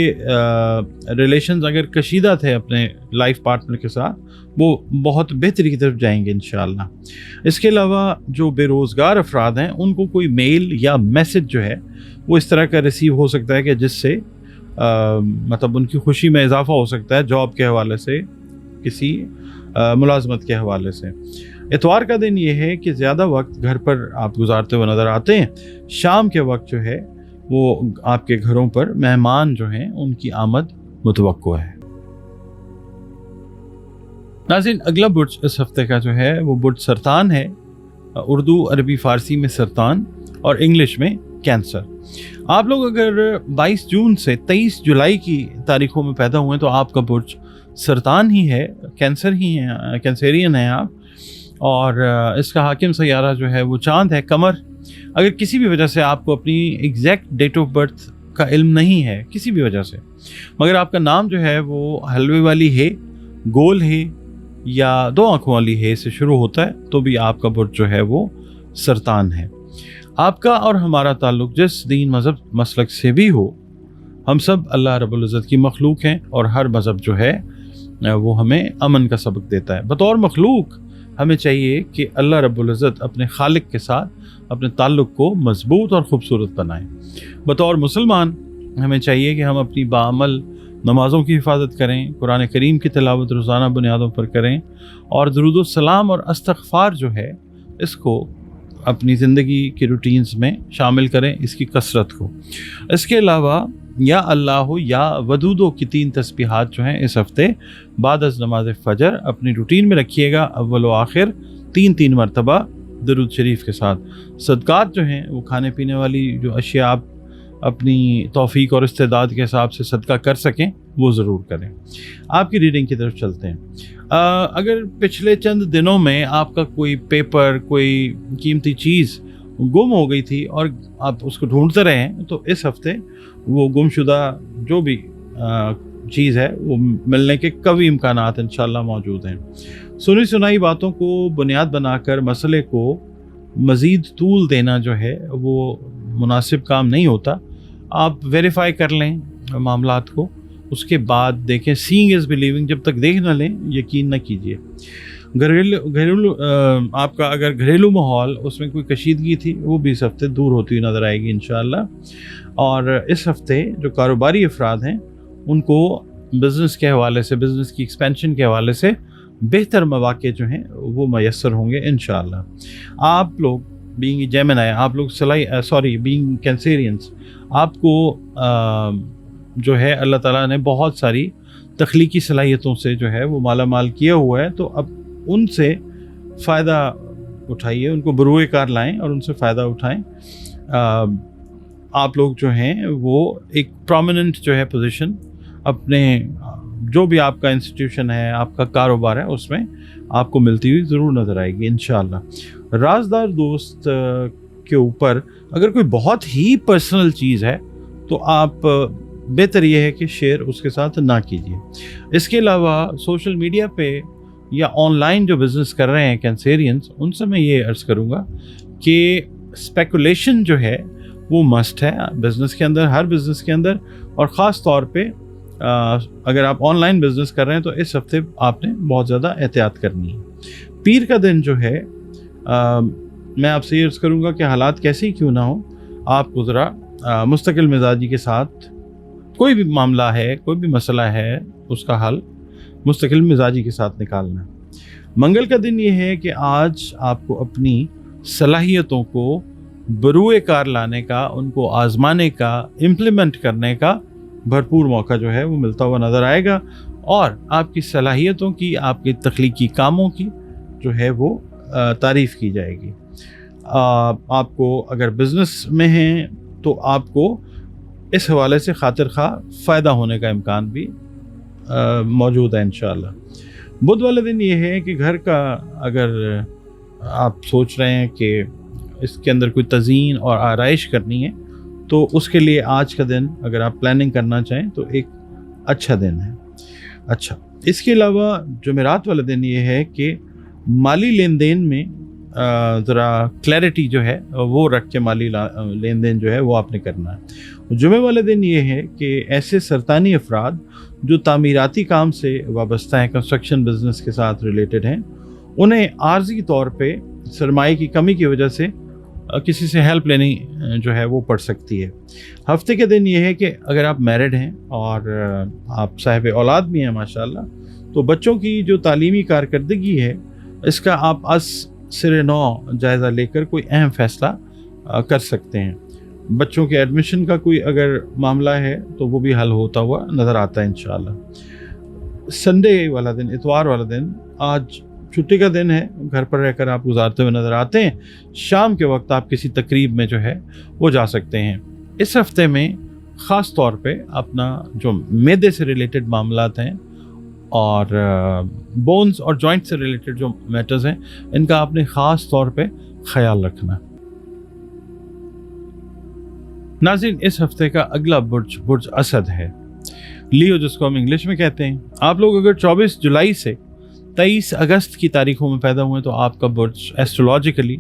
रिलेशंस अगर कशीदा थे अपने लाइफ पार्टनर के साथ, वो बहुत बेहतरी की तरफ जाएंगे इंशाअल्लाह। इसके अलावा जो बेरोज़गार अफराद हैं उनको कोई मेल या मैसेज जो है वो इस तरह का रिसीव हो सकता है कि जिससे मतलब उनकी खुशी में इजाफ़ा हो सकता है, जॉब के हवाले से, किसी मुलाजमत के हवाले से। इतवार का दिन ये है कि ज़्यादा वक्त घर पर आप गुजारते हुए नज़र आते हैं। शाम के वक्त जो है وہ آپ کے گھروں پر مہمان جو ہیں ان کی آمد متوقع ہے۔ ناظرین، اگلا برج اس ہفتے کا جو ہے وہ برج سرطان ہے، اردو عربی فارسی میں سرطان اور انگلش میں کینسر۔ آپ لوگ اگر 22 جون سے 23 جولائی کی تاریخوں میں پیدا ہوئے تو آپ کا برج سرطان ہی ہے، کینسر ہی ہے، کینسیرین ہیں آپ، اور اس کا حاکم سیارہ جو ہے وہ چاند ہے، قمر۔ اگر کسی بھی وجہ سے آپ کو اپنی ایگزیکٹ ڈیٹ آف برتھ کا علم نہیں ہے کسی بھی وجہ سے، مگر آپ کا نام جو ہے وہ حلوے والی ہے، گول ہے یا 2 آنکھوں والی ہے سے شروع ہوتا ہے تو بھی آپ کا برج جو ہے وہ سرطان ہے۔ آپ کا اور ہمارا تعلق جس دین مذہب مسلک سے بھی ہو، ہم سب اللہ رب العزت کی مخلوق ہیں، اور ہر مذہب جو ہے وہ ہمیں امن کا سبق دیتا ہے۔ بطور مخلوق ہمیں چاہیے کہ اللہ رب العزت اپنے خالق کے ساتھ اپنے تعلق کو مضبوط اور خوبصورت بنائیں۔ بطور مسلمان ہمیں چاہیے کہ ہم اپنی باعمل نمازوں کی حفاظت کریں، قرآن کریم کی تلاوت روزانہ بنیادوں پر کریں، اور درود السلام اور استغفار جو ہے اس کو اپنی زندگی کی روٹینز میں شامل کریں، اس کی کثرت کو۔ اس کے علاوہ یا اللہ یا ودودو کی 3 تسبیحات جو ہیں اس ہفتے بعد از نماز فجر اپنی روٹین میں رکھیے گا، اول و آخر 3 مرتبہ درود شریف کے ساتھ۔ صدقات جو ہیں وہ کھانے پینے والی جو اشیاء آپ اپنی توفیق اور استعداد کے حساب سے صدقہ کر سکیں وہ ضرور کریں۔ آپ کی ریڈنگ کی طرف چلتے ہیں۔ اگر پچھلے چند دنوں میں آپ کا کوئی پیپر، کوئی قیمتی چیز گم ہو گئی تھی اور آپ اس کو ڈھونڈتے رہے ہیں تو اس ہفتے وہ گم شدہ جو بھی چیز ہے وہ ملنے کے قوی امکانات انشاءاللہ موجود ہیں۔ سنی سنائی باتوں کو بنیاد بنا کر مسئلے کو مزید طول دینا جو ہے وہ مناسب کام نہیں ہوتا۔ آپ ویریفائی کر لیں معاملات کو، اس کے بعد دیکھیں۔ سینگ از بلیونگ، جب تک دیکھ نہ لیں یقین نہ کیجیے۔ گھریلو آپ کا اگر گھریلو ماحول اس میں کوئی کشیدگی تھی وہ بھی اس ہفتے دور ہوتی ہوئی نظر آئے گی انشاءاللہ۔ اور اس ہفتے جو کاروباری افراد ہیں ان کو بزنس کے حوالے سے، بزنس کی ایکسپینشن کے حوالے سے بہتر مواقع جو ہیں وہ میسر ہوں گے انشاءاللہ۔ آپ لوگ بینگ جیمنائی، آپ لوگ بینگ کینسیرینس، آپ کو جو ہے اللہ تعالیٰ نے بہت ساری تخلیقی صلاحیتوں سے جو ہے وہ مالا مال کیا ہوا ہے، تو اب ان سے فائدہ اٹھائیے، ان کو بروئے کار لائیں اور ان سے فائدہ اٹھائیں۔ آپ لوگ جو ہیں وہ ایک پرومیننٹ جو ہے پوزیشن اپنے جو بھی آپ کا انسٹیٹیوشن ہے، آپ کا کاروبار ہے، اس میں آپ کو ملتی ہوئی ضرور نظر آئے گی انشاءاللہ۔ رازدار دوست کے اوپر اگر کوئی بہت ہی پرسنل چیز ہے تو آپ بہتر یہ ہے کہ شیئر اس کے ساتھ نہ کیجیے۔ اس کے علاوہ سوشل میڈیا پہ یا آن لائن جو بزنس کر رہے ہیں کینسیرینس، ان سے میں یہ عرض کروں گا کہ اسپیکولیشن جو ہے وہ مسٹ ہے بزنس کے اندر، ہر بزنس کے اندر، اور خاص طور پہ اگر آپ آن لائن بزنس کر رہے ہیں تو اس ہفتے آپ نے بہت زیادہ احتیاط کرنی ہے۔ پیر کا دن جو ہے میں آپ سے یہ عرض کروں گا کہ حالات کیسے ہی کیوں نہ ہوں، آپ کو ذرا مستقل مزاجی کے ساتھ کوئی بھی معاملہ ہے، کوئی بھی مسئلہ ہے، اس کا حل مستقل مزاجی کے ساتھ نکالنا ہے۔ منگل کا دن یہ ہے کہ آج آپ کو اپنی صلاحیتوں کو بروئے کار لانے کا، ان کو آزمانے کا، امپلیمنٹ کرنے کا بھرپور موقع جو ہے وہ ملتا ہوا نظر آئے گا، اور آپ کی صلاحیتوں کی، آپ کے تخلیقی کاموں کی جو ہے وہ تعریف کی جائے گی۔ آپ کو اگر بزنس میں ہیں تو آپ کو اس حوالے سے خاطر خواہ فائدہ ہونے کا امکان بھی موجود ہے انشاءاللہ۔ بدھ والے دن یہ ہے کہ گھر کا اگر آپ سوچ رہے ہیں کہ اس کے اندر کوئی تزئین اور آرائش کرنی ہے تو اس کے لیے آج کا دن اگر آپ پلاننگ کرنا چاہیں تو ایک اچھا دن ہے۔ اچھا، اس کے علاوہ جمعرات والے دن یہ ہے کہ مالی لین دین میں ذرا کلیئرٹی جو ہے وہ رکھ کے مالی لین دین جو ہے وہ آپ نے کرنا ہے۔ جمعے والے دن یہ ہے کہ ایسے سرطانی افراد جو تعمیراتی کام سے وابستہ ہیں، کنسٹرکشن بزنس کے ساتھ ریلیٹڈ ہیں، انہیں عارضی طور پہ سرمایہ کی کمی کی وجہ سے کسی سے ہیلپ لینی جو ہے وہ پڑ سکتی ہے۔ ہفتے کے دن یہ ہے کہ اگر آپ میرڈ ہیں اور آپ صاحب اولاد بھی ہیں ماشاءاللہ، تو بچوں کی جو تعلیمی کارکردگی ہے اس کا آپ از سر نو جائزہ لے کر کوئی اہم فیصلہ کر سکتے ہیں۔ बच्चों के एडमिशन का कोई अगर मामला है तो वो भी हल होता हुआ नज़र आता है इंशाल्लाह। संडे वाला दिन, इतवार वाला दिन, आज छुट्टी का दिन है, घर पर रहकर आप गुजारते हुए नज़र आते हैं। शाम के वक्त आप किसी तकरीब में जो है वो जा सकते हैं। इस हफ्ते में ख़ास तौर पे अपना जो मैदे से रिलेटेड मामलात हैं और बोन्स और जॉइंट से रिलेटेड जो मैटर्स हैं, इनका आपने ख़ास तौर पे ख्याल रखना। नाज़रीन, इस हफ्ते का अगला बुर्ज असद है, लियो, जिसको हम इंग्लिश में कहते हैं। आप लोग अगर 24 जुलाई से 23 अगस्त की तारीखों में पैदा हुए तो आपका बुर्ज एस्ट्रोलॉजिकली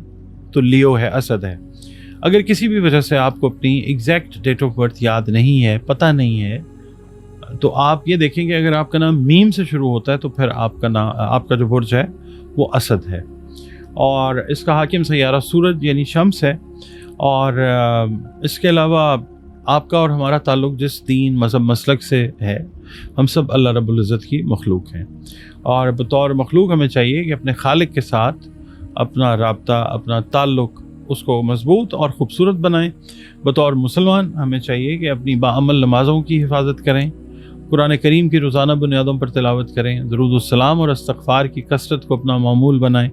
तो लियो है, असद है। अगर किसी भी वजह से आपको अपनी एग्जैक्ट डेट ऑफ बर्थ याद नहीं है, पता नहीं है, तो आप ये देखेंगे अगर आपका नाम मीम से शुरू होता है तो फिर आपका जो बुर्ज है वो असद है। और इसका हाकिम सैयारा सूरज यानी शम्स है। और इसके अलावा आपका और हमारा ताल्लुक़ जिस दीन, मज़हब, मसलक से है, हम सब अल्लाह रब्बुल इज़्ज़त की मखलूक हैं। और बतौर मखलूक हमें चाहिए कि अपने खालिक के साथ अपना राब्ता, अपना ताल्लुक़ उसको मज़बूत और ख़ूबसूरत बनाएं। बतौर मुसलमान हमें चाहिए कि अपनी बाअमल नमाज़ों की हिफाजत करें, कुरान करीम की रोज़ाना बुनियादों पर तिलावत करें, दरूद सलाम और इस्तग़फ़ार की कसरत को अपना मामूल बनाएं।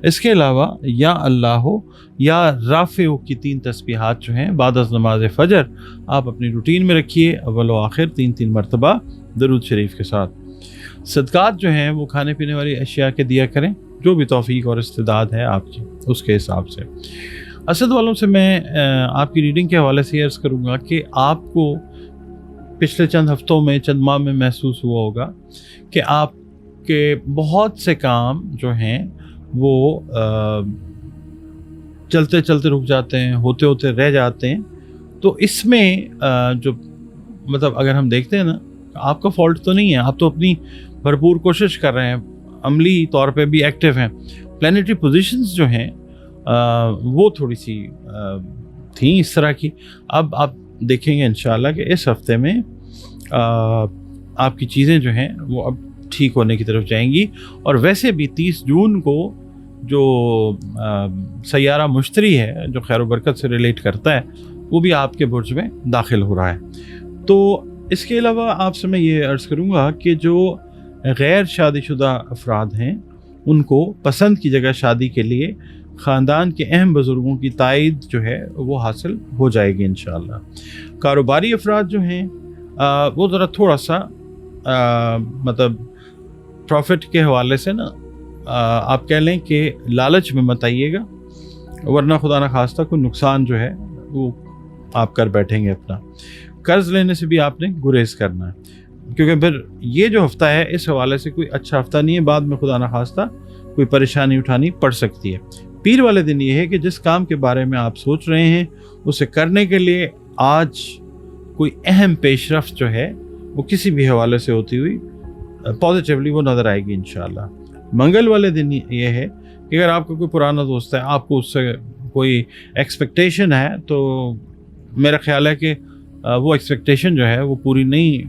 इसके अलावा या अल्लाह या राफ़िओ की 3 तस्बीहात जो हैं बाद अज़ नमाज फ़जर आप अपनी रूटीन में रखिए, अव्वल व आखिर 3-3 मरतबा दरूद शरीफ के साथ। सदक़ात जो हैं वो खाने पीने वाली अशिया के दिया करें, जो भी तौफ़ीक और इस्तिदाद है आपकी उसके हिसाब से। असद वालों से मैं आपकी रीडिंग के हवाले से अर्ज़ करूँगा कि आपको पिछले चंद हफ्तों में, चंद माह में महसूस हुआ होगा कि आपके बहुत से काम जो हैं वो चलते चलते रुक जाते हैं, होते होते रह जाते हैं। तो इसमें जो मतलब अगर हम देखते हैं ना, आपका फॉल्ट तो नहीं है, आप तो अपनी भरपूर कोशिश कर रहे हैं, अमली तौर पे भी एक्टिव हैं। प्लैनेटरी पोजीशंस जो हैं वो थोड़ी सी थी इस तरह की। अब आप देखेंगे इंशाल्लाह कि इस हफ्ते में आपकी चीज़ें जो हैं वो अब ठीक होने की तरफ जाएंगी। और वैसे भी 30 जून को जो सैयारा मुश्तरी है, जो खैर बरकत से रिलेट करता है, वो भी आपके बुर्ज में दाखिल हो रहा है। तो इसके अलावा आपसे मैं ये अर्ज़ करूँगा कि जो गैर शादीशुदा अफराद हैं उनको पसंद की जगह शादी के लिए ख़ानदान के अहम बुज़ुर्गों की तायद जो है वो हासिल हो जाएगी इंशाअल्लाह। कारोबारी अफराद जो हैं वो ज़रा थोड़ा सा मतलब प्रॉफिट के हवाले से ना आप कह लें कि लालच में मत आइएगा, वरना खुदा न खास्ता कोई नुकसान जो है वो आप कर बैठेंगे अपना। कर्ज़ लेने से भी आपने गुरेज करना है, क्योंकि फिर ये जो हफ़्ता है इस हवाले से कोई अच्छा हफ़्ता नहीं है, बाद में खुदा न खास्ता कोई परेशानी उठानी पड़ सकती है। पीर वाले दिन ये है कि जिस काम के बारे में आप सोच रहे हैं उसे करने के लिए आज कोई अहम पेशरफ्त जो है वो किसी भी हवाले से होती हुई पॉजिटिवली वो नज़र आएगी इंशाल्लाह। मंगल वाले दिन ये है कि अगर आपका कोई पुराना दोस्त है, आपको उससे कोई एक्सपेक्टेशन है, तो मेरा ख्याल है कि वो एक्सपेक्टेशन जो है वो पूरी नहीं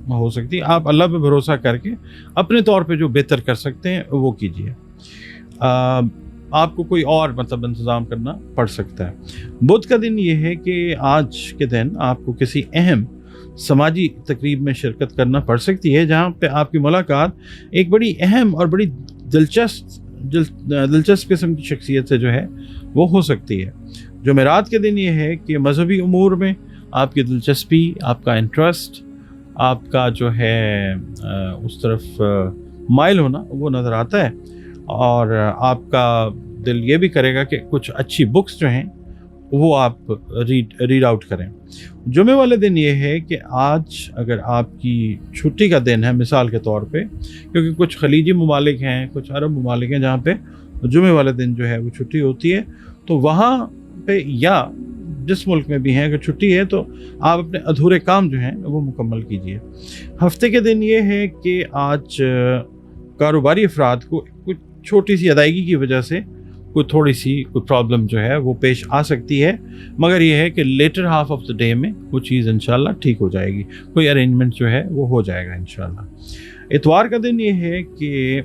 हो सकती। आप अल्लाह पे भरोसा करके अपने तौर पे जो बेहतर कर सकते हैं वो कीजिए। आपको कोई और मतलब इंतज़ाम करना पड़ सकता है। बुध का दिन ये है कि आज के दिन आपको किसी अहम समाजी तकरीब में शिरकत करना पड़ सकती है, जहाँ पे आपकी मुलाकात एक बड़ी अहम और बड़ी दिलचस्प किस्म की शख्सियत से जो है वो हो सकती है। जुमेरात के दिन ये है कि मजहबी उमूर में आपकी दिलचस्पी, आपका इंटरेस्ट, आपका जो है उस तरफ माइल होना वो नज़र आता है, और आपका दिल ये भी करेगा कि कुछ अच्छी बुक्स जो हैं वो आप रीड आउट करें। जुमे वाले दिन ये है कि आज अगर आपकी छुट्टी का दिन है, मिसाल के तौर पे, क्योंकि कुछ खलीजी ममालिक हैं, कुछ अरब ममालिक हैं जहाँ पे जुमे वाले दिन जो है वो छुट्टी होती है, तो वहाँ पे या जिस मुल्क में भी हैं अगर छुट्टी है तो आप अपने अधूरे काम जो हैं वो मुकम्मल कीजिए। हफ्ते के दिन ये है कि आज कारोबारी अफराद को कुछ छोटी सी अदायगी की वजह से कोई प्रॉब्लम जो है वो पेश आ सकती है, मगर ये है कि latter half of the day में वो चीज़ इंशाल्लाह ठीक हो जाएगी, कोई अरेंजमेंट जो है वो हो जाएगा इंशाल्लाह। इतवार का दिन ये है कि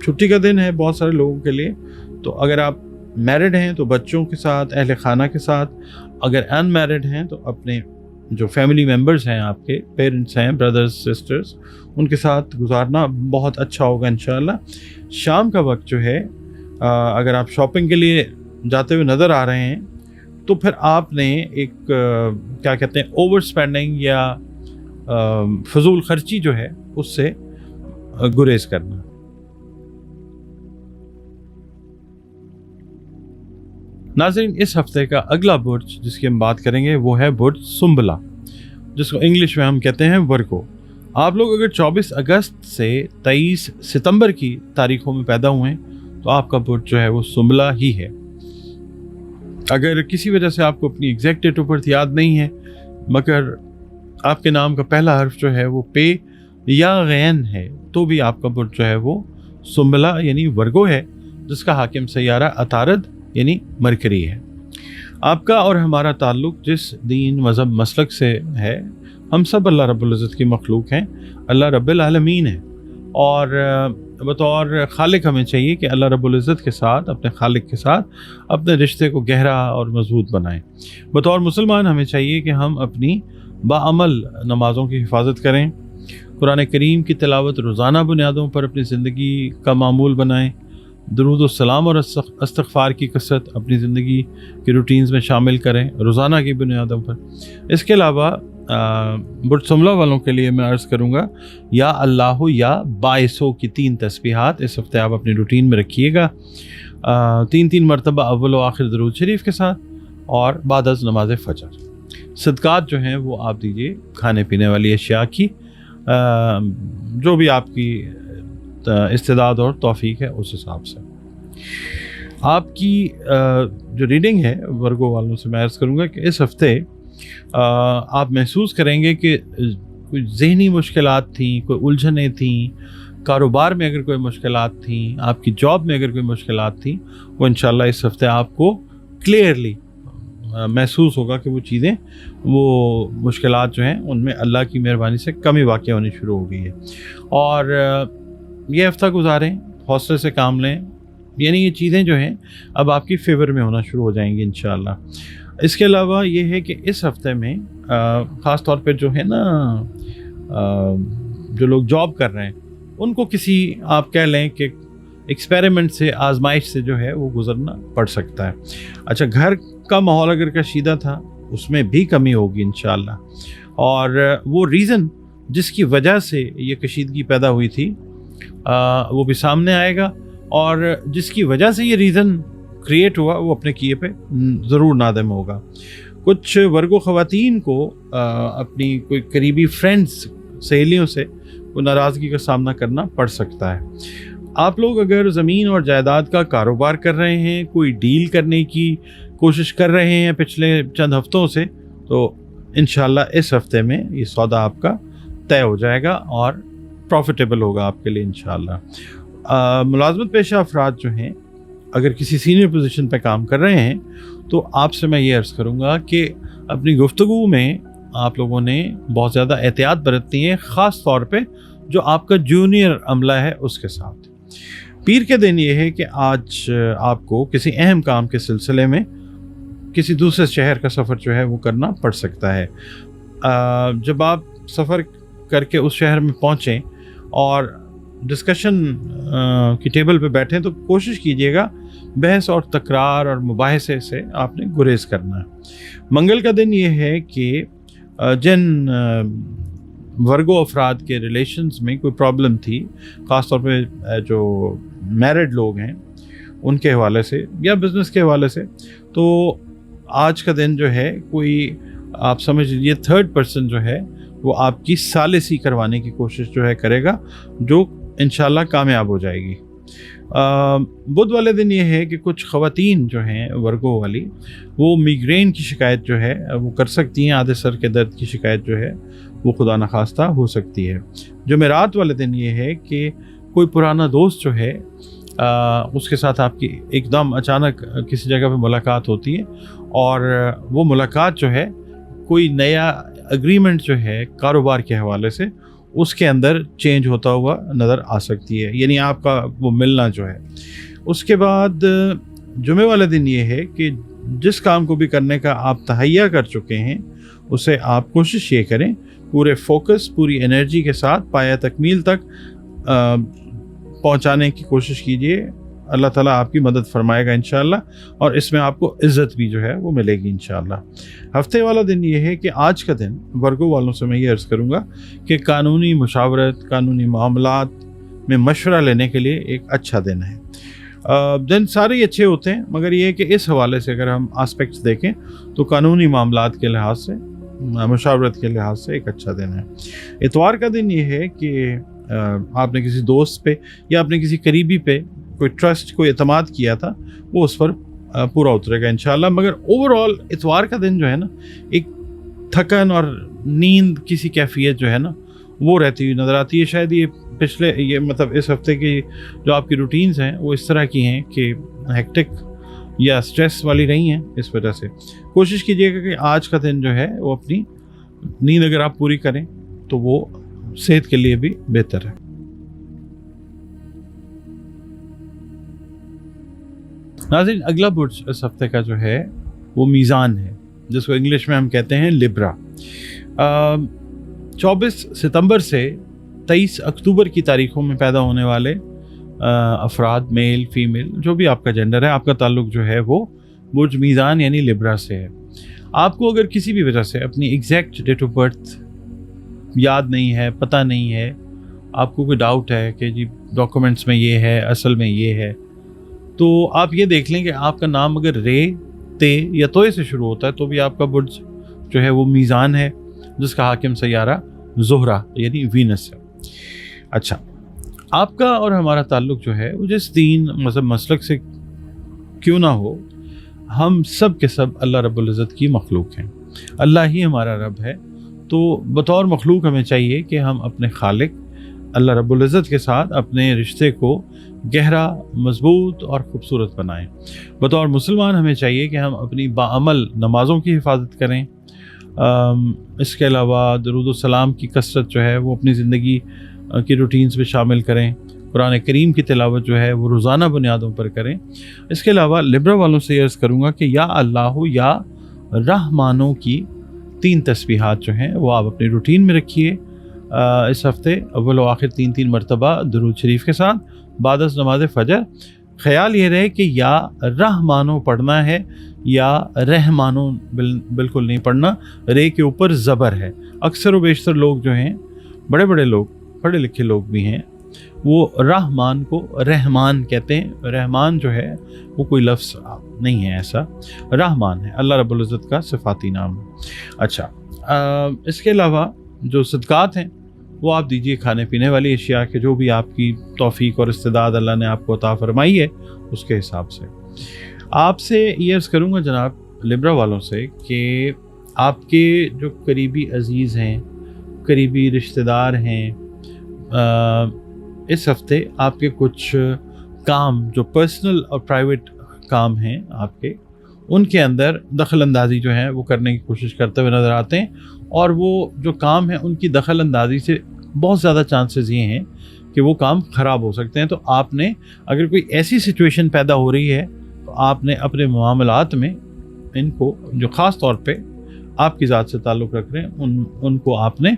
छुट्टी का दिन है बहुत सारे लोगों के लिए, तो अगर आप میرڈ ہیں تو بچوں کے ساتھ، اہل خانہ کے ساتھ، اگر ان میرڈ ہیں تو اپنے جو فیملی ممبرز ہیں، آپ کے پیرنٹس ہیں، بردرز سسٹرز، ان کے ساتھ گزارنا بہت اچھا ہوگا انشاءاللہ۔ شام کا وقت جو ہے اگر آپ شاپنگ کے لیے جاتے ہوئے نظر آ رہے ہیں تو پھر آپ نے ایک کیا کہتے ہیں اوور سپینڈنگ یا فضول خرچی جو ہے اس سے گریز کرنا۔ ناظرین، اس ہفتے کا اگلا برج جس کی ہم بات کریں گے وہ ہے برج سنبلہ، جس کو انگلش میں ہم کہتے ہیں ورگو۔ آپ لوگ اگر 24 اگست سے 23 ستمبر کی تاریخوں میں پیدا ہوئے ہیں تو آپ کا برج جو ہے وہ سنبلہ ہی ہے۔ اگر کسی وجہ سے آپ کو اپنی ایگزیکٹ ڈیٹ آف برتھ یاد نہیں ہے مگر آپ کے نام کا پہلا حرف جو ہے وہ پے یا غین ہے تو بھی آپ کا برج جو ہے وہ سنبلہ یعنی ورگو ہے، جس کا حاکم سیارہ عطارد یعنی مرکری ہے۔ آپ کا اور ہمارا تعلق جس دین، مذہب، مسلک سے ہے، ہم سب اللہ رب العزت کی مخلوق ہیں، اللہ رب العالمین ہے، اور بطور خالق ہمیں چاہیے کہ اللہ رب العزت کے ساتھ، اپنے خالق کے ساتھ اپنے رشتے کو گہرا اور مضبوط بنائیں۔ بطور مسلمان ہمیں چاہیے کہ ہم اپنی باعمل نمازوں کی حفاظت کریں، قرآن کریم کی تلاوت روزانہ بنیادوں پر اپنی زندگی کا معمول بنائیں، درود السلام اور استغفار کی کثرت اپنی زندگی کی روٹینز میں شامل کریں روزانہ کی بنیادوں پر۔ اس کے علاوہ برج سنبلہ والوں کے لیے میں عرض کروں گا یا اللہ یا باعثوں کی 3 تسبیحات اس ہفتے آپ اپنی روٹین میں رکھیے گا، 3 مرتبہ اول و آخر درود شریف کے ساتھ اور بعد از نماز فجر۔ صدقات جو ہیں وہ آپ دیجیے کھانے پینے والی اشیاء کی، جو بھی آپ کی استعداد اور توفیق ہے اس حساب سے۔ آپ کی جو ریڈنگ ہے ورگو والوں سے میں عرض کروں گا کہ اس ہفتے آپ محسوس کریں گے کہ کوئی ذہنی مشکلات تھیں، کوئی الجھنیں تھیں، کاروبار میں اگر کوئی مشکلات تھیں، آپ کی جاب میں اگر کوئی مشکلات تھیں، وہ انشاءاللہ اس ہفتے آپ کو کلیئرلی محسوس ہوگا کہ وہ چیزیں، وہ مشکلات جو ہیں ان میں اللہ کی مہربانی سے کمی واقع ہونی شروع ہو گئی ہے۔ اور یہ ہفتہ گزاریں، حوصلے سے کام لیں، یعنی یہ چیزیں جو ہیں اب آپ کی فیور میں ہونا شروع ہو جائیں گی انشاءاللہ۔ اس کے علاوہ یہ ہے کہ اس ہفتے میں خاص طور پہ جو ہے نا جو لوگ جاب کر رہے ہیں ان کو کسی آپ کہہ لیں کہ ایکسپیریمنٹ سے، آزمائش سے جو ہے وہ گزرنا پڑ سکتا ہے۔ اچھا، گھر کا ماحول اگر کشیدہ تھا اس میں بھی کمی ہوگی انشاءاللہ، اور وہ ریزن جس کی وجہ سے یہ کشیدگی پیدا ہوئی تھی وہ بھی سامنے آئے گا، اور جس کی وجہ سے یہ ریزن کریٹ ہوا وہ اپنے کیے پہ ضرور نادم ہوگا۔ کچھ ورگو خواتین کو اپنی کوئی قریبی فرینڈز، سہیلیوں سے کوئی ناراضگی کا سامنا کرنا پڑ سکتا ہے۔ آپ لوگ اگر زمین اور جائیداد کا کاروبار کر رہے ہیں، کوئی ڈیل کرنے کی کوشش کر رہے ہیں پچھلے چند ہفتوں سے، تو انشاءاللہ اس ہفتے میں یہ سودا آپ کا طے ہو جائے گا اور پروفیٹیبل ہوگا آپ کے لیے انشاءاللہ۔ ملازمت پیشہ افراد جو ہیں اگر کسی سینئر پوزیشن پہ کام کر رہے ہیں تو آپ سے میں یہ عرض کروں گا کہ اپنی گفتگو میں آپ لوگوں نے بہت زیادہ احتیاط برتنی ہے، خاص طور پہ جو آپ کا جونیئر عملہ ہے اس کے ساتھ۔ پیر کے دن یہ ہے کہ آج آپ کو کسی اہم کام کے سلسلے میں کسی دوسرے شہر کا سفر جو ہے وہ کرنا پڑ سکتا ہے۔ جب آپ سفر کر کے اس شہر میں پہنچیں اور ڈسکشن کی ٹیبل پہ بیٹھیں تو کوشش کیجیے گا بحث اور تکرار اور مباحثے سے آپ نے گریز کرنا ہے۔ منگل کا دن یہ ہے کہ جن ورگو افراد کے ریلیشنز میں کوئی پرابلم تھی، خاص طور پہ جو میرڈ لوگ ہیں ان کے حوالے سے یا بزنس کے حوالے سے، تو آج کا دن جو ہے کوئی آپ سمجھ لیجیے 3rd پرسن جو ہے وہ آپ کی ثالثی کروانے کی کوشش جو ہے کرے گا، جو انشاءاللہ کامیاب ہو جائے گی۔ بدھ والے دن یہ ہے کہ کچھ خواتین جو ہیں ورگو والی، وہ میگرین کی شکایت جو ہے وہ کر سکتی ہیں، آدھے سر کے درد کی شکایت جو ہے وہ خدا نخواستہ ہو سکتی ہے۔ جمعرات والے دن یہ ہے کہ کوئی پرانا دوست جو ہے اس کے ساتھ آپ کی ایک دم اچانک کسی جگہ پہ ملاقات ہوتی ہے، اور وہ ملاقات جو ہے کوئی نیا اگریمنٹ جو ہے کاروبار کے حوالے سے اس کے اندر چینج ہوتا ہوا نظر آ سکتی ہے، یعنی آپ کا وہ ملنا جو ہے۔ اس کے بعد जुमे वाले दिन ये है कि जिस काम को भी करने का आप तहैया कर चुके हैं उसे आप कोशिश ये करें पूरे फोकस पूरी एनर्जी के साथ पाया तकमील तक पहुंचाने की कोशिश कीजिए। अल्लाह ताला आपकी मदद फरमाएगा इंशाअल्लाह और इसमें आपको इज़्ज़त भी जो है वो मिलेगी इंशाअल्लाह। हफ्ते वाला दिन ये है कि आज का दिन वर्गो वालों से मैं ये अर्ज़ करूँगा कि कानूनी मुशावरत कानूनी मामलात में मशवरा लेने के लिए एक अच्छा दिन है। दिन सारे ही अच्छे होते हैं मगर ये है कि इस हवाले से अगर हम आस्पेक्ट्स देखें तो कानूनी मामलात के लिहाज से मुशावरत के लिहाज से एक अच्छा दिन है। इतवार का दिन ये है कि आपने किसी दोस्त पे या आपने किसी करीबी पे कोई ट्रस्ट कोई एतमाद किया था वो उस पर पूरा उतरेगा इंशाअल्लाह। मगर ओवरऑल इतवार का दिन जो है ना एक थकन और नींद किसी कैफियत जो है ना वो रहती हुई नज़र आती है। शायद ये मतलब इस हफ्ते की जो आपकी रूटीन्स हैं वो इस तरह की हैं कि हेक्टिक या स्ट्रेस वाली नहीं है। इस वजह से कोशिश कीजिएगा कि आज का दिन जो है वो अपनी नींद अगर आप पूरी करें तो वो सेहत के लिए भी बेहतर है। नाज़रीन अगला बुर्ज इस हफ्ते का जो है वो मीज़ान है जिसको इंग्लिश में हम कहते हैं लिब्रा। 24 सितंबर से 23 अक्टूबर की तारीखों में पैदा होने वाले अफराद मेल फीमेल जो भी आपका जेंडर है आपका ताल्लुक जो है वो बुर्ज मीज़ान यानी लिब्रा से है। आपको अगर किसी भी वजह से अपनी एग्जैक्ट डेट ऑफ बर्थ याद नहीं है पता नहीं है आपको कोई डाउट है कि जी डॉक्यूमेंट्स में ये है असल में ये है तो आप ये देख लें कि आपका नाम अगर रे ते या तोए से शुरू होता है तो भी आपका बुर्ज जो है वो मीज़ान है जिसका हाकिम सैयारा ज़ोहरा यानी वीनस है। अच्छा आपका और हमारा ताल्लुक़ जो है वो जिस दीन मज़हब मसलक से क्यों ना हो हम सब के सब अल्लाह रब्बुल इज़्ज़त की मखलूक हैं। अल्लाह ही हमारा रब है तो बतौर मखलूक हमें चाहिए कि हम अपने खालिक अल्लाह रब्बुल इज़्ज़त के साथ अपने रिश्ते को गहरा मजबूत और ख़ूबसूरत बनाएं। बतौर मुसलमान हमें चाहिए कि हम अपनी बाअमल नमाज़ों की हिफाजत करें। इसके अलावा दरूद सलाम की कसरत जो है वो अपनी ज़िंदगी की रूटीन्स में शामिल करें। कुरान करीम की तिलावत जो है वो रोज़ाना बुनियादों पर करें। इसके अलावा लिब्रा वालों से अर्ज़ करूँगा कि या अल्लाह या रहमानों की 3 तस्बीहात जो हैं वो आप अपनी रूटीन में रखिए। इस हफ्ते अव्वल व आखिर 3 मरतबा दुरूद शरीफ के साथ बाद नमाज फ़जर। ख़याल ये रहे कि या रहमानो पढ़ना है या रहमानो बिल्कुल नहीं पढ़ना। रे के ऊपर ज़बर है। अक्सर व बेशतर लोग जो हैं बड़े बड़े लोग पढ़े लिखे लोग भी हैं वो रहमान को रहमान कहते हैं। रहमान जो है वो कोई लफ्ज़ नहीं है ऐसा रहमान है अल्लाह रब्बुल इज़्ज़त का सिफ़ाती नाम है। अच्छा इसके अलावा जो सदक़ात हैं वो आप दीजिए खाने पीने वाली अशिया के जो भी आपकी तौफ़ीक और इस्तिदाद अल्लाह ने आपको अता फरमाई है उसके हिसाब से। आपसे ये अर्ज़ करूँगा जनाब लिब्रा वालों से कि आपके जो करीबी अज़ीज़ हैं करीबी रिश्तेदार हैं इस हफ्ते आपके कुछ काम जो पर्सनल और प्राइवेट काम हैं आपके उनके अंदर दखल अंदाज़ी जो है वो करने की कोशिश करते हुए नज़र आते हैं और वो जो काम है उनकी दखल अंदाज़ी से बहुत ज़्यादा चांसेस ये हैं कि वो काम ख़राब हो सकते हैं। तो आपने अगर कोई ऐसी सिचुएशन पैदा हो रही है तो आपने अपने मामलात में इनको जो ख़ास तौर पे आपकी ज़ात से ताल्लुक़ रख रहे हैं उनको आपने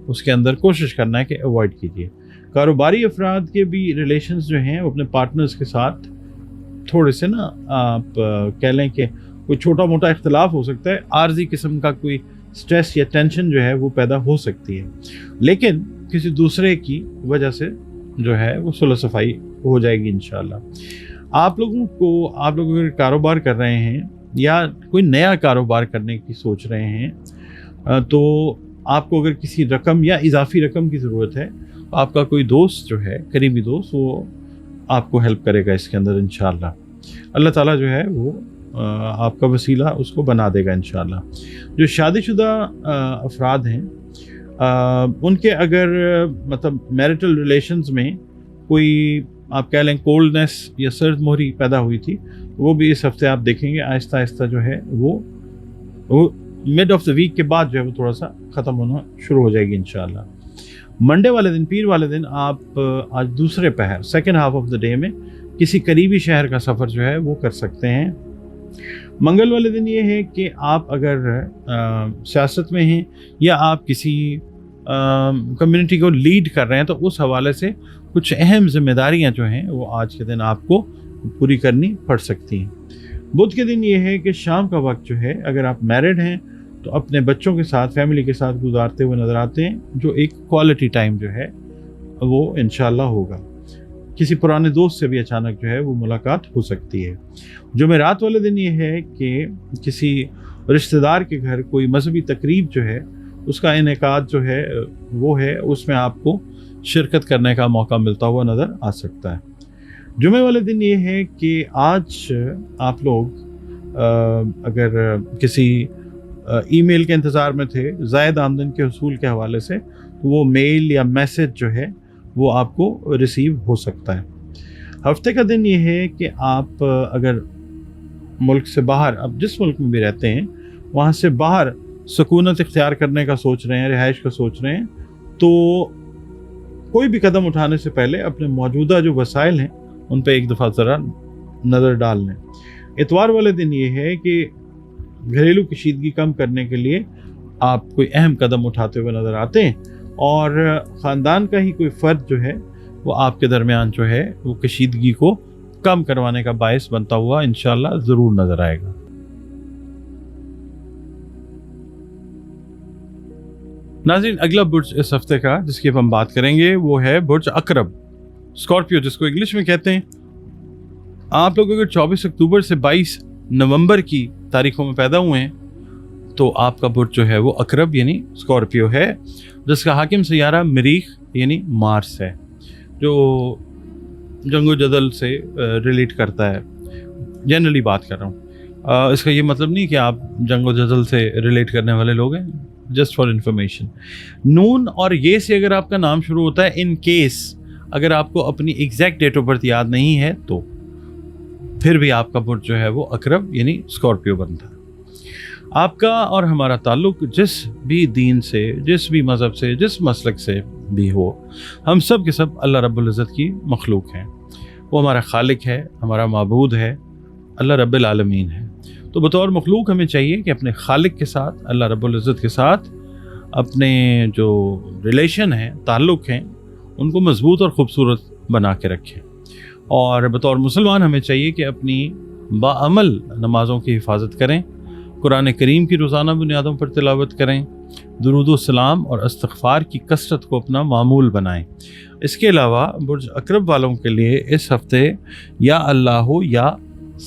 उसके अंदर कोशिश करना है कि अवॉइड कीजिए। कारोबारी अफराद के भी रिलेशंस जो हैं वो अपने पार्टनर्स के साथ थोड़े से ना आप कह लें कि कोई छोटा मोटा इख्तलाफ हो सकता है। आर्जी किस्म का कोई स्ट्रेस या टेंशन जो है वो पैदा हो सकती है लेकिन किसी दूसरे की वजह से जो है वो सुलह सफाई हो जाएगी इंशाअल्लाह। आप लोग अगर कारोबार कर रहे हैं या कोई नया कारोबार करने की सोच रहे हैं तो आपको अगर किसी रकम या इजाफी रकम की ज़रूरत है तो आपका कोई दोस्त जो है करीबी दोस्त वो आपको हेल्प करेगा इसके अंदर इंशाअल्लाह। अल्लाह ताला जो है वो आपका वसीला उसको बना देगा इंशाअल्लाह। जो शादीशुदा अफराद हैं उनके अगर मतलब मैरिटल रिलेशंस में कोई आप कह लें कोल्डनेस या सर्द मोहरी पैदा हुई थी वो भी इस हफ्ते आप देखेंगे आहिस्ता आहिस्ता जो है वो मिड ऑफ द वीक के बाद जो है वो थोड़ा सा ख़त्म होना शुरू हो जाएगी इंशाअल्लाह। मंडे वाले दिन पीर वाले दिन आप आज दूसरे पहर second half of the day में किसी करीबी शहर का सफ़र जो है वो कर सकते हैं। मंगल वाले दिन ये है कि आप अगर सियासत में हैं या आप किसी कम्युनिटी को लीड कर रहे हैं तो उस हवाले से कुछ अहम जिम्मेदारियां जो हैं वो आज के दिन आपको पूरी करनी पड़ सकती हैं। बुध के दिन ये है कि शाम का वक्त जो है, अगर आप मैरिड हैं तो अपने बच्चों के साथ, फैमिली के साथ गुजारते हुए नज़र आते हैं, जो एक क्वालिटी टाइम जो है वो इंशाल्लाह होगा। किसी पुराने दोस्त से भी अचानक जो है वो मुलाकात हो सकती है। जुमेरात वाले दिन ये है कि किसी रिश्तेदार के घर कोई मजहबी तकरीब जो है उसका इनेकाद जो है वो है, उसमें आपको शिरकत करने का मौका मिलता हुआ नज़र आ सकता है। जुमे वाले दिन ये है कि आज आप लोग अगर किसी ईमेल के इंतज़ार में थे ज़ायद आमदन के हसूल के हवाले से, तो वो मेल या मैसेज जो है वो आपको रिसीव हो सकता है। हफ्ते का दिन ये है कि आप अगर मुल्क से बाहर, अब जिस मुल्क में भी रहते हैं वहाँ से बाहर सुकूनत इख्तियार करने का सोच रहे हैं, रिहाइश का सोच रहे हैं, तो कोई भी कदम उठाने से पहले अपने मौजूदा जो वसाइल हैं उन पर एक दफ़ा ज़रा नज़र डाल लें। इतवार वाले दिन ये है कि घरेलू कशीदगी कम करने के लिए आप कोई अहम कदम उठाते हुए नज़र आते हैं और ख़ानदान का ही कोई फ़र्द जो है वो आपके दरमियान जो है वो कशीदगी को कम करवाने का बायस बनता हुआ इंशाअल्लाह ज़रूर नज़र आएगा। नाज़रीन, अगला बुर्ज इस हफ्ते का जिसकी हम बात करेंगे वो है बुर्ज अकरब, स्कॉर्पियो, जिसको इंग्लिश में कहते हैं। आप लोग अगर 24 अक्टूबर से 22 नवंबर की तारीखों में पैदा हुए हैं तो आपका बुर्ज जो है वो अकरब यानी स्कॉर्पियो है, जिसका हाकिम सैयारा मरीख यानी मार्स है, जो जंगो जदल से रिलेट करता है। जनरली बात कर रहा हूँ, इसका ये मतलब नहीं कि आप जंगो जदल से रिलेट करने वाले लोग हैं, जस्ट फॉर इन्फॉर्मेशन। नून और ये से अगर आपका नाम शुरू होता है, इन केस अगर आपको अपनी एग्जैक्ट डेट ऑफ बर्थ याद नहीं है तो फिर भी आपका बुर्ज जो है वो अकरब यानी स्कॉर्पियो बनता है। आपका और हमारा ताल्लुक जिस भी दीन से, जिस भी मज़हब से, जिस मसलक से भी हो, हम सब के सब अल्लाह रब्बुल इज़्ज़त की मखलूक हैं। वो हमारा खालिक है, हमारा माबूद है, अल्लाह रब्बुल आलमीन है। तो बतौर मखलूक हमें चाहिए कि अपने खालिक के साथ, अल्लाह रब्बुल इज़्ज़त के साथ अपने जो रिलेशन हैं, ताल्लुक़ हैं, उनको मज़बूत और ख़ूबसूरत बना के रखें। और बतौर मुसलमान हमें चाहिए कि अपनी बाअमल नमाज़ों की हिफाजत करें, कुरान करीम की रोज़ाना बुनियादों पर तिलावत करें, दुरूद व सलाम और इस्तग़फ़ार की कसरत को अपना मामूल बनाएं। इसके अलावा बुर्ज अकरब वालों के लिए इस हफ़्ते या अल्लाह या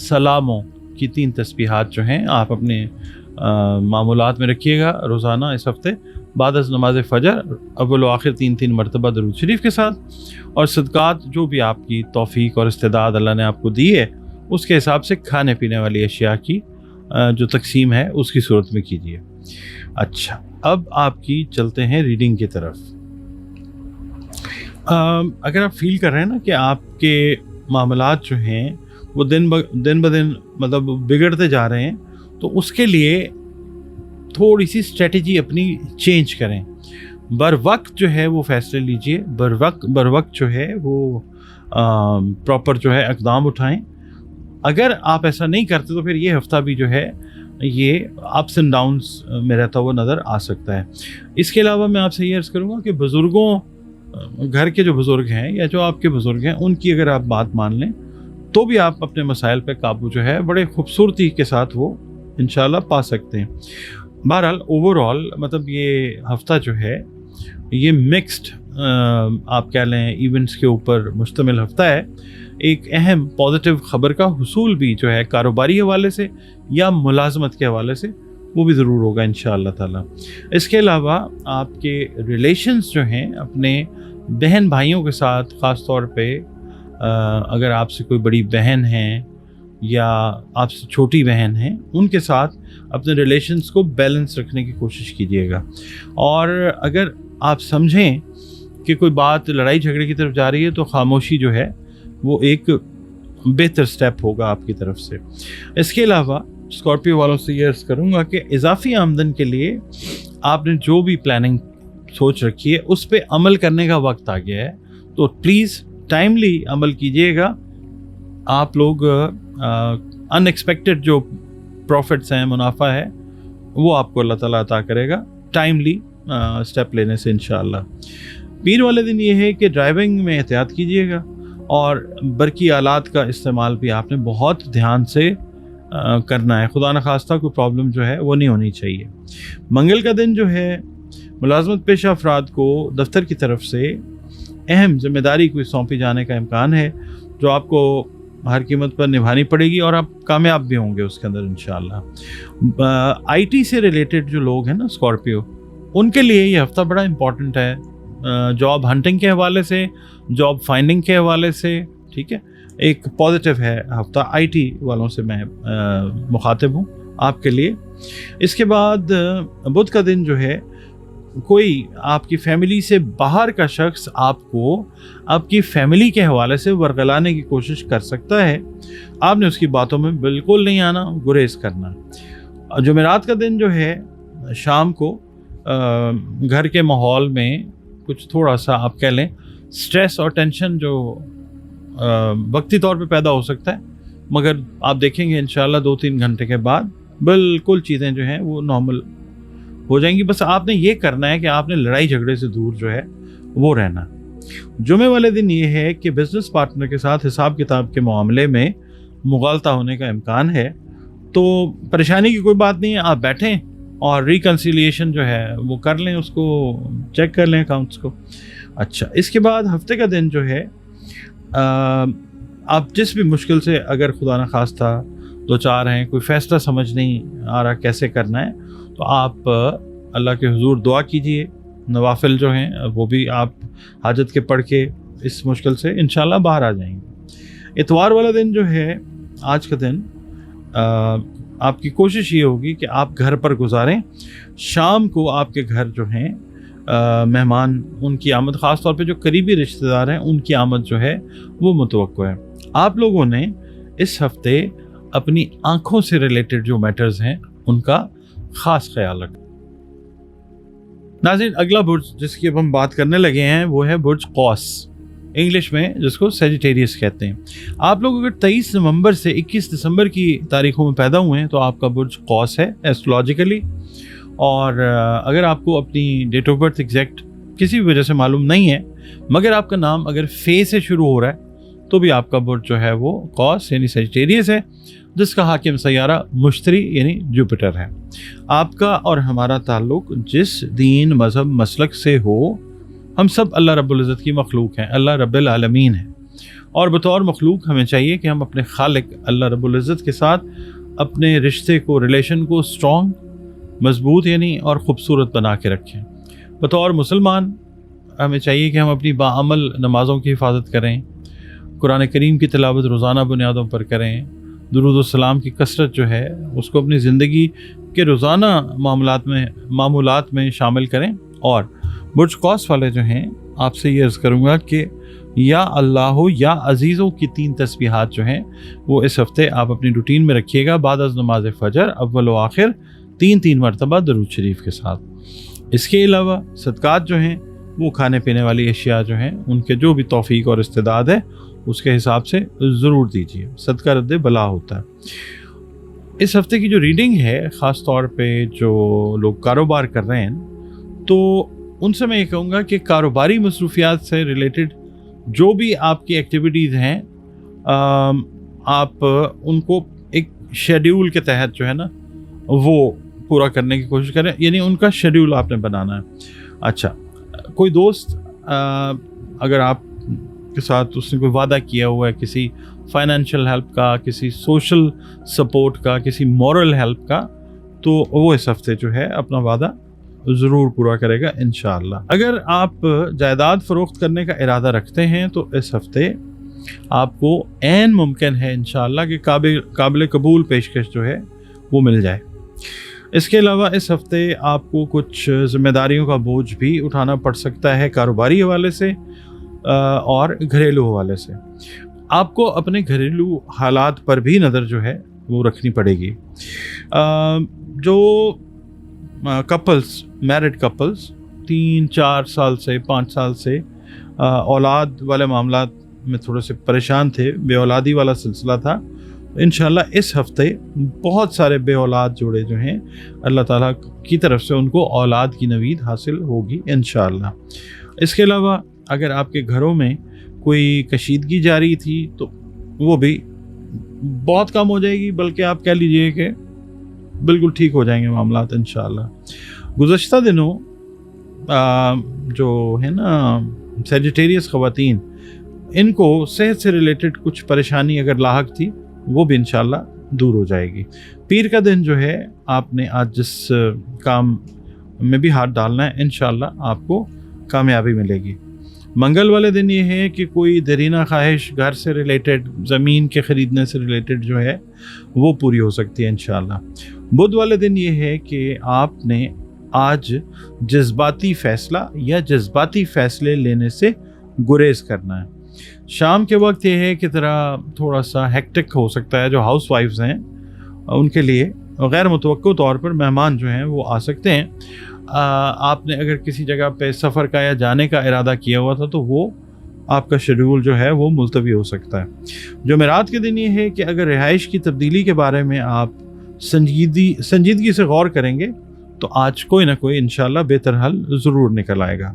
सलामों की 3 तस्बीहात जो हैं आप अपने मामूलात में रखिएगा रोज़ाना इस हफ़्ते, बाद अज़ नमाज फ़जर अव्वल व आखिर 3 मरतबा दरूद शरीफ के साथ। और सदक़ात जो भी आपकी तौफ़ीक और इस्तेदाद अल्लाह ने आपको दी है उसके हिसाब से खाने पीने वाली अशिया की जो तकसीम है उसकी सूरत में कीजिए। अच्छा, अब आपकी चलते हैं रीडिंग की तरफ। अगर आप फील कर रहे हैं ना कि आपके मामलात जो हैं वो दिन ब दिन मतलब बिगड़ते जा रहे हैं, तो उसके लिए थोड़ी सी स्ट्रेटजी अपनी चेंज करें। बर वक्त जो है वो फैसले लीजिए, बर वक्त जो है वो प्रॉपर जो है इक़दाम उठाएं। अगर आप ऐसा नहीं करते तो फिर ये हफ्ता भी जो है ये अप्स एंड डाउन्स में रहता हुआ नज़र आ सकता है। इसके अलावा मैं आपसे ये अर्ज़ करूँगा कि बुज़ुर्गों, घर के जो बुज़ुर्ग हैं या जो आपके बुज़ुर्ग हैं, उनकी अगर आप बात मान लें तो भी आप अपने मसाइल पे काबू जो है बड़े खूबसूरती के साथ वो इंशाल्लाह पा सकते हैं। बहरहाल ओवरऑल मतलब ये हफ्ता जो है ये मिक्स्ड आप कह लें इवेंट्स के ऊपर मुश्तमिल हफ्ता है। एक अहम पॉजिटिव ख़बर का हुसूल भी जो है कारोबारी हवाले से या मुलाजमत के हवाले से वो भी ज़रूर होगा इंशाअल्लाह ताला। इसके अलावा आपके रिलेशंस जो हैं अपने बहन भाइयों के साथ, ख़ास तौर पे अगर आपसे कोई बड़ी बहन है या आपसे छोटी बहन है, उनके साथ अपने रिलेशंस को बैलेंस रखने की कोशिश कीजिएगा। और अगर आप समझें कि कोई बात लड़ाई झगड़े की तरफ जा रही है तो खामोशी जो है वो एक बेहतर स्टेप होगा आपकी तरफ से। इसके अलावा स्कॉर्पियो वालों से ये अर्ज़ करूँगा कि इजाफी आमदन के लिए आपने जो भी प्लानिंग सोच रखी है उस पर अमल करने का वक्त आ गया है, तो प्लीज़ टाइमली अमल कीजिएगा आप लोग अनएक्सपेक्टेड जो प्रॉफिट्स हैं, मुनाफा है, वो आपको अल्लाह ताला अता करेगा टाइमली स्टेप लेने से इंशाअल्लाह। पीर वाले दिन ये है कि ड्राइविंग में एहतियात कीजिएगा और बरकी आलात का इस्तेमाल भी आपने बहुत ध्यान से करना है। खुदा न खास्ता कोई प्रॉब्लम जो है वो नहीं होनी चाहिए। मंगल का दिन जो है मुलाजमत पेशा अफराद को दफ्तर की तरफ से अहम जिम्मेदारी कोई सौंपी जाने का इम्कान है जो आपको हर कीमत पर निभानी पड़ेगी और आप कामयाब भी होंगे उसके अंदर इंशाअल्लाह। आईटी से रिलेटेड जो लोग हैं ना स्कॉर्पियो, उनके लिए ये हफ़्ता बड़ा इम्पॉर्टेंट है जॉब हंटिंग के हवाले से, जॉब फाइंडिंग के हवाले से। ठीक है, एक पॉजिटिव है हफ़्ता आईटी वालों से मैं मुखातिब हूँ आपके लिए। इसके बाद बुध का दिन जो है, कोई आपकी फैमिली से बाहर का शख्स आपको आपकी फैमिली के हवाले से वरगलाने की कोशिश कर सकता है। आपने उसकी बातों में बिल्कुल नहीं आना, गुरेज करना। जुमेरात का दिन जो है, शाम को घर के माहौल में कुछ थोड़ा सा आप कह लें स्ट्रेस और टेंशन जो वक्ती तौर पे पैदा हो सकता है, मगर आप देखेंगे इंशाल्लाह 2-3 घंटे के बाद बिल्कुल चीज़ें जो हैं वो नॉर्मल हो जाएंगी। बस आपने ये करना है कि आपने लड़ाई झगड़े से दूर जो है वो रहना। जुमे वाले दिन ये है कि बिजनेस पार्टनर के साथ हिसाब किताब के मामले में मुगालता होने का इम्कान है, तो परेशानी की कोई बात नहीं है। आप बैठें और रिकन्सिलिएशन जो है वो कर लें, उसको चेक कर लें अकाउंट्स को। अच्छा, इसके बाद हफ्ते का दिन जो है, आप जिस भी मुश्किल से अगर खुदा न खास्ता दो चार हैं, कोई फ़ैसला समझ नहीं आ रहा कैसे करना है, तो आप अल्लाह के हुजूर दुआ कीजिए। नवाफिल जो हैं वो भी आप हाजत के पढ़ के इस मुश्किल से इंशाल्लाह बाहर आ जाएंगे। इतवार वाला दिन जो है, आज का दिन, आपकी कोशिश ये होगी कि आप घर पर गुजारें। शाम को आपके घर जो हैं मेहमान, उनकी आमद, ख़ास तौर पे जो करीबी रिश्तेदार हैं उनकी आमद जो है वो मुतवक्को है। आप लोगों ने इस हफ्ते अपनी आँखों से रिलेटेड जो मैटर्स हैं उनका ख़ास ख्याल रखें। नाज़रीन, अगला बुर्ज जिसकी अब हम बात करने लगे हैं वो है बुर्ज कौस, इंग्लिश में जिसको सेजिटेरियस कहते हैं। आप लोग अगर 23 नवंबर से 21 दिसंबर की तारीखों में पैदा हुए हैं तो आपका बुर्ज कौस है एस्ट्रोलॉजिकली। और अगर आपको अपनी डेट ऑफ बर्थ एग्जैक्ट किसी भी वजह से मालूम नहीं है, मगर आपका नाम अगर फे से शुरू हो रहा है, तो भी आपका बुर्ज जो है वो कौस यानी सेजिटेरियस है, जिसका हाकिम सैयारा मुश्तरी यानी जुपिटर है। आपका और हमारा ताल्लुक जिस दीन मजहब मसलक से हो, हम सब अल्लाह रब्बुल इज़्ज़त की मखलूक हैं, अल्लाह रब्बुल आलमीन है। और बतौर मखलूक हमें चाहिए कि हम अपने खालिक अल्लाह रब्बुल इज़्ज़त के साथ अपने रिश्ते को, रिलेशन को स्ट्रॉन्ग, मजबूत यानी और ख़ूबसूरत बना के रखें। बतौर मुसलमान हमें चाहिए कि हम अपनी बाअमल नमाज़ों की हिफाजत करें, कुरान करीम की तिलावत रोज़ाना बुनियादों पर करें, दुरूद व सलाम की कसरत जो है उसको अपनी ज़िंदगी के रोज़ाना मामूलात में शामिल करें। और बुर्ज कौस वाले जो हैं, आपसे ये अर्ज़ करूँगा कि या अल्लाह या अज़ीज़ों की 3 तस्बीहात जो हैं वो इस हफ़्ते आप अपनी रूटीन में रखिएगा। बाद अज़ नमाज फ़जर अव्वल व आखिर 3-3 मरतबा दरूद शरीफ के साथ। इसके अलावा सदक़ात जो हैं वो खाने पीने वाली अशिया जो हैं उनके जो भी तौफ़ीक और इस्तेदाद है उसके हिसाब से ज़रूर दीजिए, सदका रद्द बला होता है। इस हफ़्ते की जो रीडिंग है, ख़ास तौर पे जो लोग कारोबार कर रहे हैं, तो उनसे मैं ये कहूँगा कि कारोबारी मसरूफियात से रिलेटेड जो भी आपकी एक्टिविटीज़ हैं, आप उनको एक शेड्यूल के तहत जो है ना वो पूरा करने की कोशिश करें, यानी उनका शेड्यूल आपने बनाना है। अच्छा, कोई दोस्त अगर आप के साथ उसने कोई वादा किया हुआ है किसी फाइनेंशियल हेल्प का, किसी सोशल सपोर्ट का, किसी मॉरल हेल्प का, तो वो इस हफ्ते जो है अपना वादा ज़रूर पूरा करेगा इंशाअल्लाह। अगर आप जायदाद फ़रोख्त करने का इरादा रखते हैं तो इस हफ्ते आपको ऐन मुमकिन है इंशाअल्लाह कि काबिल कबूल पेशकश जो है वो मिल जाए। इसके अलावा इस हफ्ते आपको कुछ ज़िम्मेदारियों का बोझ भी उठाना पड़ सकता है कारोबारी हवाले से और घरेलू हवाले से। आपको अपने घरेलू हालात पर भी नज़र जो है वो रखनी पड़ेगी। जो कपल्स, मैरिड कपल्स 3-4 साल से 5 साल से औलाद वाले मामलात में थोड़े से परेशान थे, बे औलादी वाला सिलसिला था। इंशाल्लाह इस हफ्ते बहुत सारे बे औलाद जोड़े जो हैं अल्लाह ताला की तरफ से उनको औलाद की नवीद हासिल होगी इंशाल्लाह। इसके अलावा अगर आपके घरों में कोई कशीदगी जारी थी तो वो भी बहुत कम हो जाएगी, बल्कि आप कह लीजिए कि बिल्कुल ठीक हो जाएंगे मामलात इंशाल्लाह। गुज़श्ता दिनों जो है ना सेजिटेरियस ख़वातीन, इनको सेहत से रिलेटेड कुछ परेशानी अगर लाहक थी वो भी इंशाल्लाह दूर हो जाएगी। पीर का दिन जो है आपने आज जिस काम में भी हाथ डालना है इंशाल्लाह आपको कामयाबी मिलेगी। मंगल वाले दिन ये है कि कोई देरीना ख्वाहिश घर से रिलेटेड, ज़मीन के ख़रीदने से रिलेटेड जो है वो पूरी हो सकती है इंशाल्लाह। बुध वाले दिन ये है कि आपने आज जज्बाती फ़ैसला या जज्बाती फ़ैसले लेने से गुरेज करना है। शाम के वक्त ये है कि तरह थोड़ा सा हेक्टिक हो सकता है। जो हाउस वाइफ्स हैं उनके लिए गैर मुतवक्को तौर पर मेहमान जो हैं वो आ सकते हैं। आपने अगर किसी जगह पे सफ़र का या जाने का इरादा किया हुआ था तो वो आपका शेड्यूल जो है वो मुलतवी हो सकता है। जुमेरात के दिन ये है कि अगर रिहाइश की तब्दीली के बारे में आप संजीदगी से गौर करेंगे तो आज कोई ना कोई इंशाल्लाह बेहतर हल ज़रूर निकल आएगा।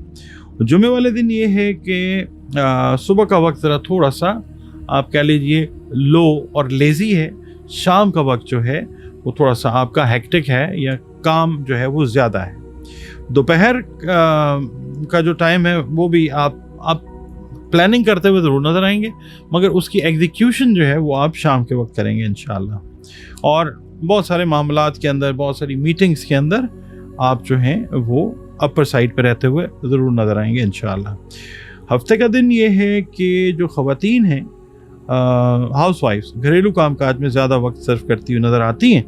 जुमे वाले दिन ये है कि सुबह का वक्त ज़रा थोड़ा सा आप कह लीजिए लो और लेज़ी है। शाम का वक्त जो है वो थोड़ा सा आपका हेक्टिक है या काम जो है वो ज़्यादा है। दोपहर का जो टाइम है वो भी आप प्लानिंग करते हुए ज़रूर नज़र आएंगे, मगर उसकी एग्जीक्यूशन जो है वो आप शाम के वक्त करेंगे इंशाल्लाह। और बहुत सारे मामलात के अंदर, बहुत सारी मीटिंग्स के अंदर आप जो हैं वो अपर साइड पर रहते हुए ज़रूर नज़र आएंगे इंशाल्लाह। हफ्ते का दिन ये है कि जो ख़वातीन हैं हाउस वाइफ्स घरेलू कामकाज में ज़्यादा वक्त सर्व करती हुई नज़र आती हैं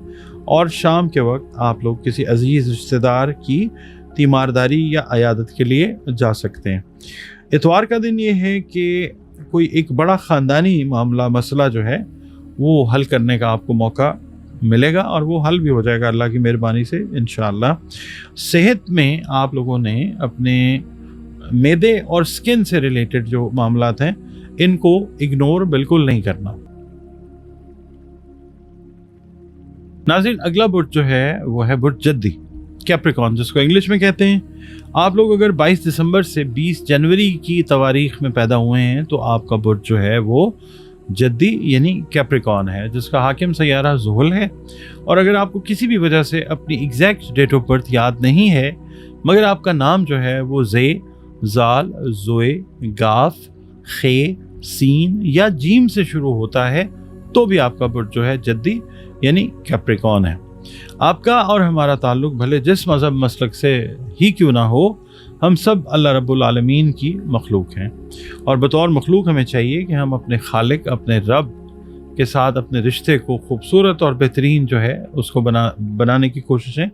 और शाम के वक्त आप लोग किसी अजीज़ रिश्तेदार की तीमारदारी या अयादत के लिए जा सकते हैं। इतवार का दिन ये है कि कोई एक बड़ा ख़ानदानी मामला मसला जो है वो हल करने का आपको मौका मिलेगा और वो हल भी हो जाएगा अल्लाह की मेहरबानी से इंशाअल्लाह। सेहत में आप लोगों ने अपने मैदे और स्किन से रिलेटेड जो मामलात हैं इनको इग्नोर बिल्कुल नहीं करना। नाज़रीन, अगला बुर्ज जो है वो है बुर्ज जद्दी, कैप्रिकॉर्न जिसको इंग्लिश में कहते हैं। आप लोग अगर 22 दिसंबर से 20 जनवरी की तवारीख में पैदा हुए हैं तो आपका बुर्ज जो है वो जद्दी यानी कैप्रिकॉर्न है, जिसका हाकिम सैयारा ज़ुहल है। और अगर आपको किसी भी वजह से अपनी एग्जैक्ट डेट ऑफ बर्थ याद नहीं है, मगर आपका नाम जो है वो ज़े, ज़ाल, ज़ोए, गाफ, खे, सीन या जीम से शुरू होता है तो भी आपका बुर्ज जो है जद्दी यानी कैप्रिकॉर्न है। आपका और हमारा ताल्लुक भले जिस मज़हब मसलक से ही क्यों ना हो, हम सब अल्लाह रब्बुल आलमीन की मखलूक हैं और बतौर मखलूक हमें चाहिए कि हम अपने खालिक, अपने रब के साथ अपने रिश्ते को खूबसूरत और बेहतरीन जो है उसको बनाने की कोशिशें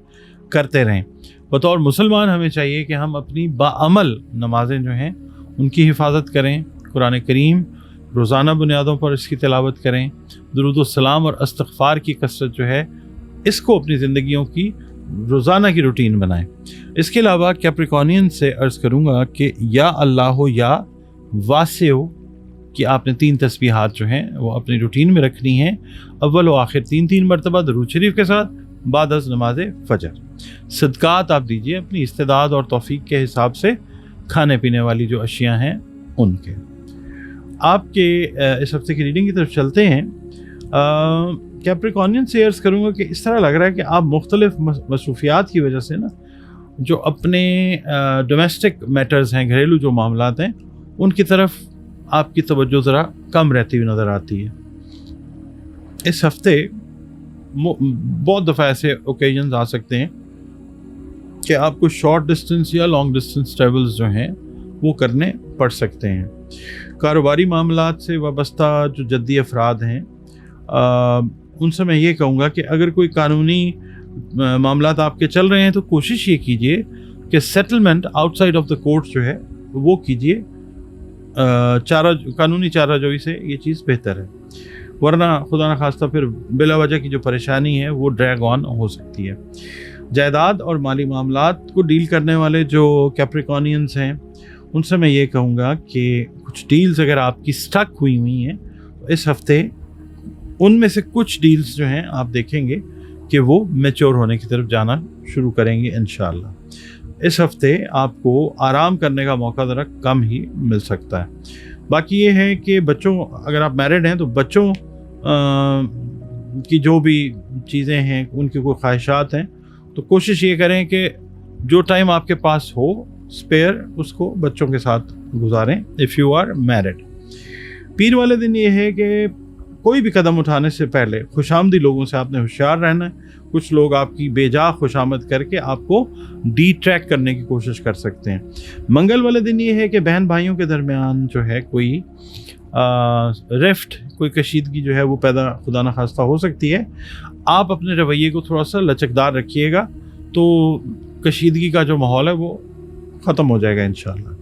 करते रहें। बतौर मुसलमान हमें चाहिए कि हम अपनी बाअमल नमाजें जो हैं उनकी हिफाजत करें, कुरान करीम रोज़ाना बुनियादों पर इसकी तिलावत करें, दुरूद व सलाम और इस्तिग़फ़ार की कसरत जो है इसको अपनी ज़िंदगियों की रोज़ाना की रूटीन बनाएं। इसके अलावा कैप्रिकॉर्नियन से अर्ज़ करूँगा कि या अल्लाह हो या वासिओ कि आपने 3 तस्बीहात जो हैं वो अपनी रूटीन में रखनी हैं, अव्वल व आखिर 3 मरतबा दुरूद शरीफ के साथ बाद अज़ नमाज फ़जर। सदक़ात आप दीजिए अपनी इस्तेदाद और तौफ़ीक के हिसाब से, खाने पीने वाली जो अशियाँ हैं उनके। आपके इस हफ्ते की रीडिंग की तरफ चलते हैं। कैप्रिकॉर्नियन से अर्ज़ करूँगा कि इस तरह लग रहा है कि आप मुख्तलिफ मसरूफियात की वजह से ना जो अपने डोमेस्टिक मैटर्स हैं, घरेलू जो मामलात हैं, उनकी तरफ आपकी तवज्जो ज़रा कम रहती हुई नज़र आती है। इस हफ्ते बहुत दफ़ा ऐसे ओकेजन्स आ सकते हैं कि आपको शॉर्ट डिस्टेंस या लॉन्ग डिस्टेंस ट्रेवल्स जो हैं वो करने पड़ सकते हैं। कारोबारी मामलात से वाबस्ता जो जद्दी अफराद हैं उनसे मैं ये कहूँगा कि अगर कोई कानूनी मामलात आपके चल रहे हैं तो कोशिश ये कीजिए कि settlement outside of the court जो है वो कीजिए। कानूनी चाराजोई से ये चीज़ बेहतर है, वरना खुदा न खास्ता फिर बिला वजह की जो परेशानी है वो ड्रैग ऑन हो सकती है। जायदाद और माली मामलात को डील करने वाले जो कैप्रिकॉर्नियंस हैं उनसे मैं ये कहूँगा कि कुछ डील्स अगर आपकी स्टक हुई हैं तो इस हफ्ते उनमें से कुछ डील्स जो हैं आप देखेंगे कि वो मैच्योर होने की तरफ जाना शुरू करेंगे इंशाल्लाह। इस हफ्ते आपको आराम करने का मौका ज़रा कम ही मिल सकता है। बाकी ये है कि बच्चों, अगर आप मैरिड हैं तो बच्चों की जो भी चीज़ें हैं, उनकी कोई ख्वाहिशात हैं, तो कोशिश ये करें कि जो टाइम आपके पास हो स्पेयर, उसको बच्चों के साथ गुजारें इफ़ यू आर मैरिड। पीर वाले दिन ये है कि कोई भी कदम उठाने से पहले खुशामदी लोगों से आपने होशियार रहना है। कुछ लोग आपकी बेजा खुशामद करके आपको डिट्रैक्ट करने की कोशिश कर सकते हैं। मंगल वाले दिन ये है कि बहन भाइयों के दरमियान जो है कोई रिफ्ट, कोई कशीदगी जो है वो पैदा खुदा न खास्ता हो सकती है। आप अपने रवैये को थोड़ा सा लचकदार रखिएगा तो कशीदगी का जो माहौल है वो ख़त्म हो जाएगा इंशाल्लाह।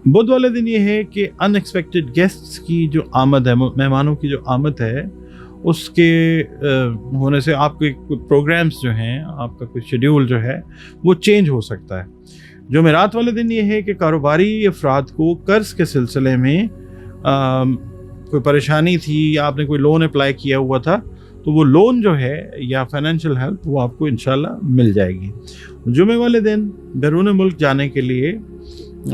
बुध वाले दिन ये है कि अनएक्सपेक्टेड गेस्ट्स की जो आमद है, मेहमानों की जो आमद है, उसके होने से आपके प्रोग्राम्स जो हैं, आपका कोई शेड्यूल जो है वो चेंज हो सकता है। जुमेरात वाले दिन ये है कि कारोबारी अफराद को कर्ज के सिलसिले में कोई परेशानी थी या आपने कोई लोन अप्लाई किया हुआ था तो वो लोन जो है या फाइनेंशियल हेल्प वो आपको इंशाल्लाह मिल जाएगी। जुमे वाले दिन बैरून मुल्क जाने के लिए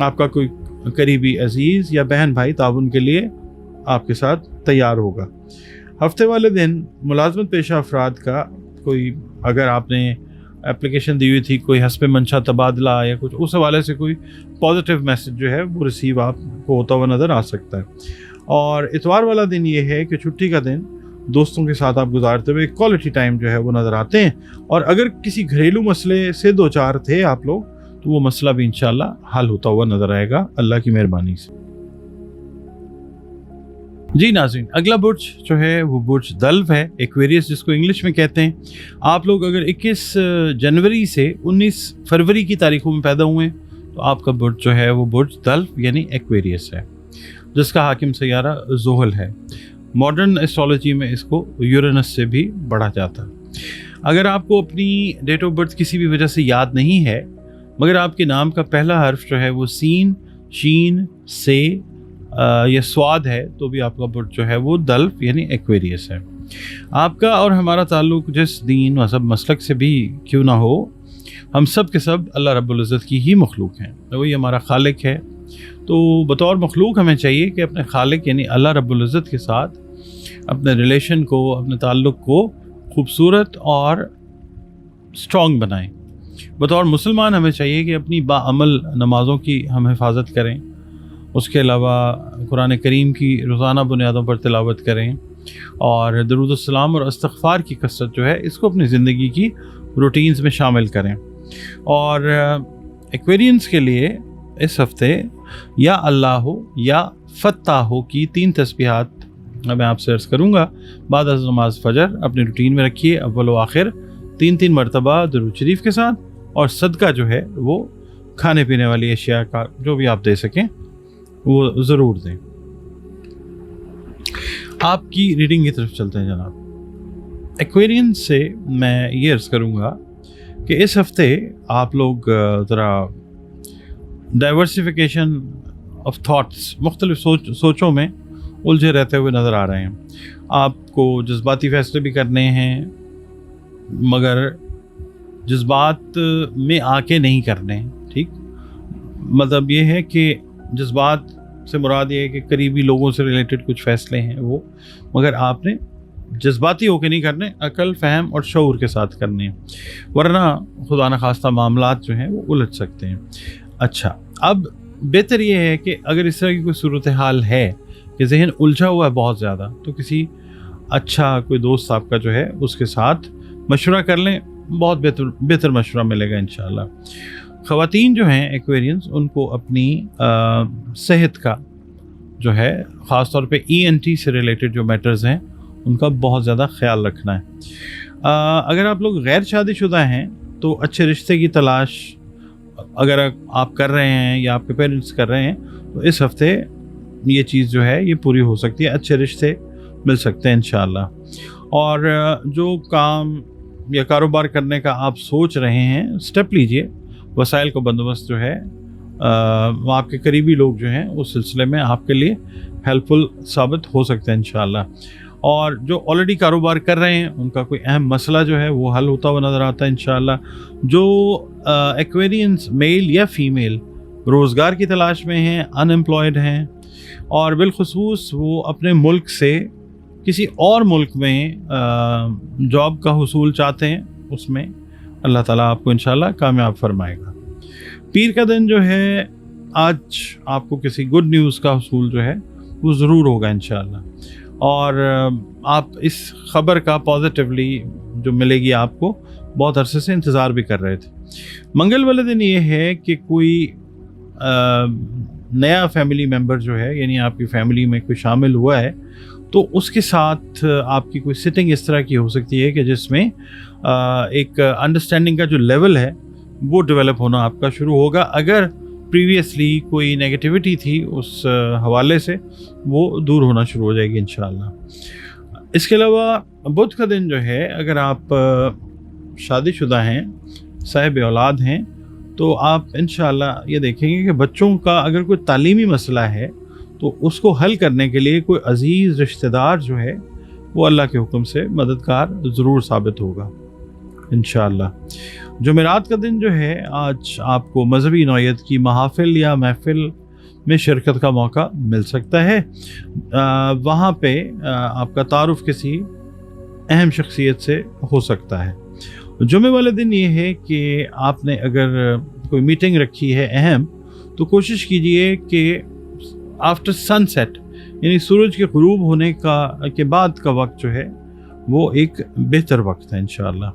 आपका कोई करीबी अजीज़ या बहन भाई ताउन के लिए आपके साथ तैयार होगा। हफ्ते वाले दिन मुलाजमत पेशा अफराद का कोई, अगर आपने एप्लीकेशन दी हुई थी, कोई हस्ब मंशा तबादला या कुछ, उस हवाले से कोई पॉजिटिव मैसेज जो है वो रिसीव आपको होता हुआ नज़र आ सकता है। और इतवार वाला दिन ये है कि छुट्टी का दिन दोस्तों के साथ आप गुजारते हुए क्वालिटी टाइम जो है वो नज़र आते हैं। और अगर किसी घरेलू मसले से दो चार थे आप लोग तो वो मसला भी इंशाल्लाह हल होता हुआ नज़र आएगा अल्लाह की मेहरबानी से। जी नाज़रीन, अगला बुर्ज जो है वो बुर्ज दल्व है, एक्वेरियस जिसको इंग्लिश में कहते हैं। आप लोग अगर 21 जनवरी से 19 फरवरी की तारीखों में पैदा हुए तो आपका बुर्ज जो है वो बुर्ज दल्व यानी एक्वेरियस है, जिसका हाकिम सैयारा ज़ुहल है। मॉडर्न एस्ट्रोलॉजी में इसको यूरेनस से भी बढ़ा जाता है। अगर आपको अपनी डेट ऑफ बर्थ किसी भी वजह से याद नहीं है, मगर आपके नाम का पहला हर्फ जो है वो सीन, शीन, से या स्वाद है, तो भी आपका बुर्ज जो है वो दल्व यानी एक्वेरियस है। आपका और हमारा ताल्लुक जिस दीन मज़हब मसलक से भी क्यों ना हो, हम सब के सब अल्लाह रब्बुल इज़्ज़त की ही मखलूक हैं, वही हमारा खालिक है। तो बतौर मखलूक हमें चाहिए कि अपने खालिक यानी अल्लाह रब्बुल इज़्ज़त के साथ अपने रिलेशन को, अपने ताल्लुक को खूबसूरत और स्ट्रॉन्ग बनाएं। बतौर मुसलमान हमें चाहिए कि अपनी बाअमल नमाज़ों की हम हिफाजत करें, उसके अलावा कुरान करीम की रोज़ाना बुनियादों पर तिलावत करें और दरूद सलाम और इस्तग़फ़ार की कसरत जो है इसको अपनी ज़िंदगी की रूटीन्स में शामिल करें। और एक्वेरियंस के लिए इस हफ्ते या अल्लाह हो या फ़त्ताह हो की 3 तस्बीहात मैं आपसे अर्ज़ करूँगा बाद अज़ नमाज फ़जर अपनी रूटीन में रखिए। अव्वल व आखिर 3-3 मरतबा दुरूद शरीफ के साथ, और सदका जो है वो खाने पीने वाली अशिया का जो भी आप दे सकें वो ज़रूर दें। आपकी रीडिंग की तरफ चलते हैं जनाब। एक्वेरियन से मैं ये अर्ज़ करूँगा कि इस हफ्ते आप लोग ज़रा डाइवर्सिफिकेशन ऑफ थॉट्स, मुख्तलिफ सोचों में उलझे रहते हुए नज़र आ रहे हैं। आपको जज्बाती फ़ैसले भी करने हैं, मगर जज्बात में आके नहीं करने, ठीक? मतलब ये है कि जज्बात से मुराद ये है कि करीबी लोगों से रिलेटेड कुछ फ़ैसले हैं वो, मगर आपने जज्बाती होके नहीं करने, अकल, फ़हम और शऊर के साथ करने हैं, वरना खुदा न खास्ता मामलात जो हैं वो उलझ सकते हैं। अच्छा, अब बेहतर ये है कि अगर इस तरह की कोई सूरत हाल है कि जहन उलझा हुआ है बहुत ज़्यादा, तो किसी अच्छा कोई दोस्त आपका जो है उसके साथ मशवरा कर लें, बहुत बेहतर मशवरा मिलेगा इंशाल्लाह। ख़वातीन जो हैं एक्वेरियंस, उनको अपनी सेहत का जो है ख़ास तौर पे ENT से रिलेटेड जो मैटर्स हैं उनका बहुत ज़्यादा ख्याल रखना है। अगर आप लोग गैर शादीशुदा हैं तो अच्छे रिश्ते की तलाश अगर आप कर रहे हैं या आपके पेरेंट्स कर रहे हैं तो इस हफ्ते ये चीज़ जो है ये पूरी हो सकती है, अच्छे रिश्ते मिल सकते हैं इंशाल्लाह। और जो काम या कारोबार करने का आप सोच रहे हैं, स्टेप लीजिए, वसाइल को बंदोबस्त जो है आपके करीबी लोग जो हैं उस सिलसिले में आपके लिए हेल्पफुल साबित हो सकते हैं इंशाअल्लाह। और जो ऑलरेडी कारोबार कर रहे हैं उनका कोई अहम मसला जो है वो हल होता हुआ नज़र आता है इंशाअल्लाह। जो एक्वेरियंस मेल या फ़ीमेल रोज़गार की तलाश में हैं, अनएम्प्लॉयड हैं, और बिलखुसूस वो अपने मुल्क से किसी और मुल्क में जॉब का हुसूल चाहते हैं, उसमें अल्लाह ताला आपको इंशाअल्लाह कामयाब फरमाएगा। पीर का दिन जो है, आज आपको किसी गुड न्यूज़ का हुसूल जो है वो ज़रूर होगा इंशाअल्लाह, और आप इस ख़बर का पॉजिटिवली जो मिलेगी आपको बहुत अरसे से इंतज़ार भी कर रहे थे। मंगल वाले दिन ये है कि कोई नया फैमिली मेम्बर जो है, यानी आपकी फैमिली में कोई शामिल हुआ है, तो उसके साथ आपकी कोई सिटिंग इस तरह की हो सकती है कि जिसमें एक अंडरस्टैंडिंग का जो लेवल है वो डेवलप होना आपका शुरू होगा। अगर प्रीवियसली कोई नेगेटिविटी थी उस हवाले से वो दूर होना शुरू हो जाएगी इंशाअल्लाह। इसके अलावा बुध का दिन जो है, अगर आप शादीशुदा हैं, साहिब औलाद हैं, तो आप इंशाअल्लाह ये देखेंगे कि बच्चों का अगर कोई तालीमी मसला है तो उसको हल करने के लिए कोई अजीज़ रिश्तेदार जो है वो अल्लाह के हुक्म से मददगार ज़रूर साबित होगा इंशाअल्लाह। जुमेरात का दिन जो है, आज आपको मजहबी नौयत की महाफिल या महफिल में शिरकत का मौका मिल सकता है। वहाँ पे आपका तारुफ किसी अहम शख्सियत से हो सकता है। जुमे वाले दिन ये है कि आपने अगर कोई मीटिंग रखी है अहम, तो कोशिश कीजिए कि आफ्टर सनसेट, यानी सूरज के ग़ुरूब होने के बाद का वक्त जो है वो एक बेहतर वक्त है इंशाअल्लाह।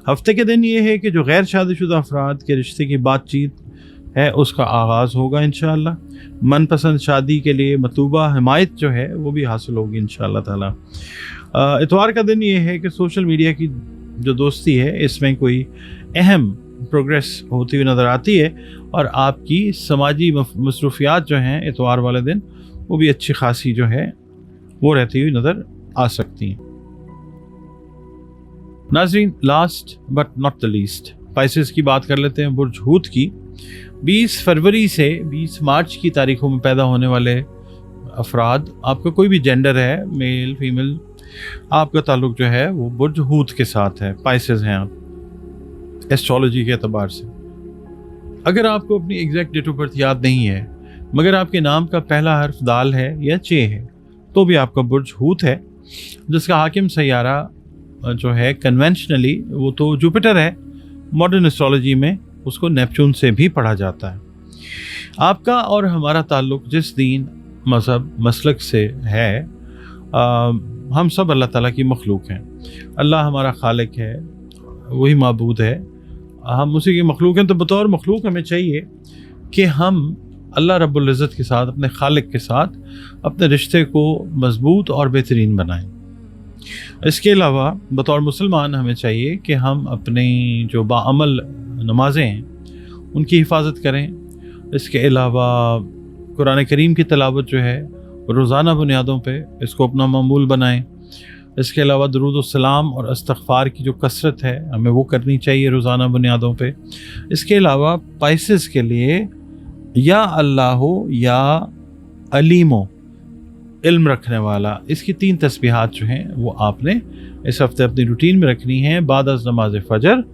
हफ्ते के दिन ये है कि जो गैर शादीशुदा अफराद के रिश्ते की बातचीत है उसका आगाज़ होगा इंशाअल्लाह। मनपसंद शादी के लिए मतलूबा हिमायत जो है वो भी हासिल होगी इंशाअल्लाह ताला। इतवार का दिन ये है कि सोशल मीडिया की जो दोस्ती है इसमें कोई अहम प्रोग्रेस होती हुई नज़र आती है, और आपकी समाजी मसरूफियात जो हैं इतवार वाले दिन वो भी अच्छी खासी जो है वो रहती हुई नज़र आ सकती हैं। नाज़रीन, last but not the least, spices की बात कर लेते हैं, बुर्ज हूत की। 20 फरवरी से 20 मार्च की तारीखों में पैदा होने वाले अफराद, आपका कोई भी जेंडर है, मेल फीमेल, आपका ताल्लुक जो है वो बुर्ज हूत के साथ है, स्पाइसेस हैं आप एस्ट्रोलॉजी के एतबार से। अगर आपको अपनी एग्जैक्ट डेट ऑफ बर्थ याद नहीं है मगर आपके नाम का पहला हर्फ दाल है या चे है, तो भी आपका बुर्ज हूत है, जिसका हाकिम सैयारा जो है कन्वेंशनली वो तो जुपिटर है, मॉडर्न एस्ट्रोलॉजी में उसको नेपच्यून से भी पढ़ा जाता है। आपका और हमारा ताल्लुक़ जिस दीन, मज़हब, मसलक से है, हम सब अल्लाह ताला की मखलूक हैं। अल्लाह हमारा खालिक है, वही माबूद है, हम उसी की मखलूक हैं। तो बतौर मखलूक हमें चाहिए कि हम अल्लाह रब्बुल इज़्ज़त के साथ, अपने खालिक के साथ अपने रिश्ते को मज़बूत और बेहतरीन बनाएं। इसके अलावा बतौर मुसलमान हमें चाहिए कि हम अपनी जो बाअमल नमाज़ें हैं उनकी हिफाजत करें। इसके अलावा कुरान करीम की तिलावत जो है रोज़ाना बुनियादों पे इसको अपना मामूल बनाएं। इसके अलावा दरूद व सलाम और इस्तग़फ़ार की जो कसरत है हमें वो करनी चाहिए रोज़ाना बुनियादों पे। इसके अलावा स्पाइसेस के लिए या अल्लाहो या अलीमो, इल्म रखने वाला, इसकी 3 तस्बीहात जो हैं वो आपने इस हफ्ते अपनी रूटीन में रखनी है। बाद अज़ नमाज फ़जर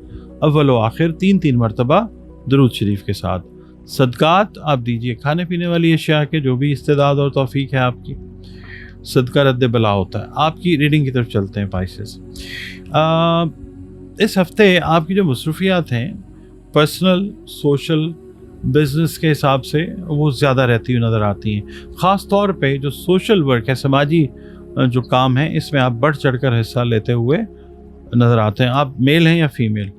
अव्वल व आखिर 3 मरतबा दरूद शरीफ के साथ। सदक़ात आप दीजिए खाने पीने वाली अशिया के, जो भी इस्तेदाद और तौफीक है आपकी, सदका रद्द बला होता है। आपकी रीडिंग की तरफ चलते हैं स्पाइसेस। इस हफ्ते आपकी जो मसरूफियात हैं पर्सनल, सोशल, बिज़नेस के हिसाब से वो ज़्यादा रहती हुई नज़र आती हैं। ख़ास तौर पे जो सोशल वर्क है, समाजी जो काम है, इसमें आप बढ़ चढ़ कर हिस्सा लेते हुए नज़र आते हैं, आप मेल हैं या फ़ीमेल।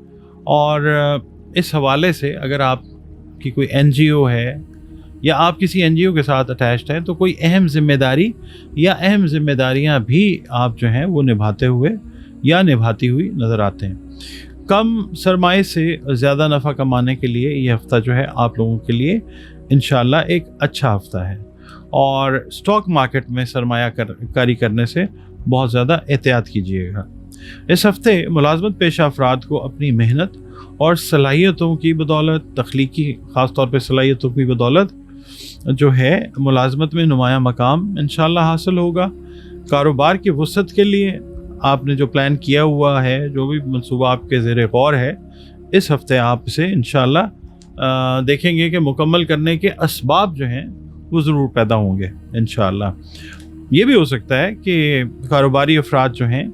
और इस हवाले से अगर आपकी कोई NGO है या आप किसी NGO के साथ अटैच्ड हैं तो कोई अहम ज़िम्मेदारी या अहम ज़िम्मेदारियाँ भी आप जो हैं वो निभाते हुए या निभाती हुई नज़र आते हैं। कम सरमाए से ज़्यादा नफ़ा कमाने के लिए ये हफ़्ता जो है आप लोगों के लिए इंशाअल्लाह एक अच्छा हफ़्ता है, और स्टॉक मार्केट में सरमाया कारी करने से बहुत ज़्यादा एहतियात कीजिएगा। इस हफ़्ते मुलाजमत पेशा अफराद को अपनी मेहनत اور صلاحیتوں کی بدولت, تخلیقی ख़ास طور पे صلاحیتوں की बदौलत जो है मुलाज़मत में नुमाया मकाम इंशाअल्लाह हासिल होगा. कारोबार की वसअत के लिए आपने जो प्लान किया हुआ है, जो भी मंसूबा आपके ज़ेर गौर है, इस हफ़्ते आप इसे इंशाअल्लाह देखेंगे कि मुकम्मल करने के असबाब जो हैं वो ज़रूर पैदा होंगे इंशाअल्लाह. ये भी हो सकता है कि कारोबारी अफराद जो हैं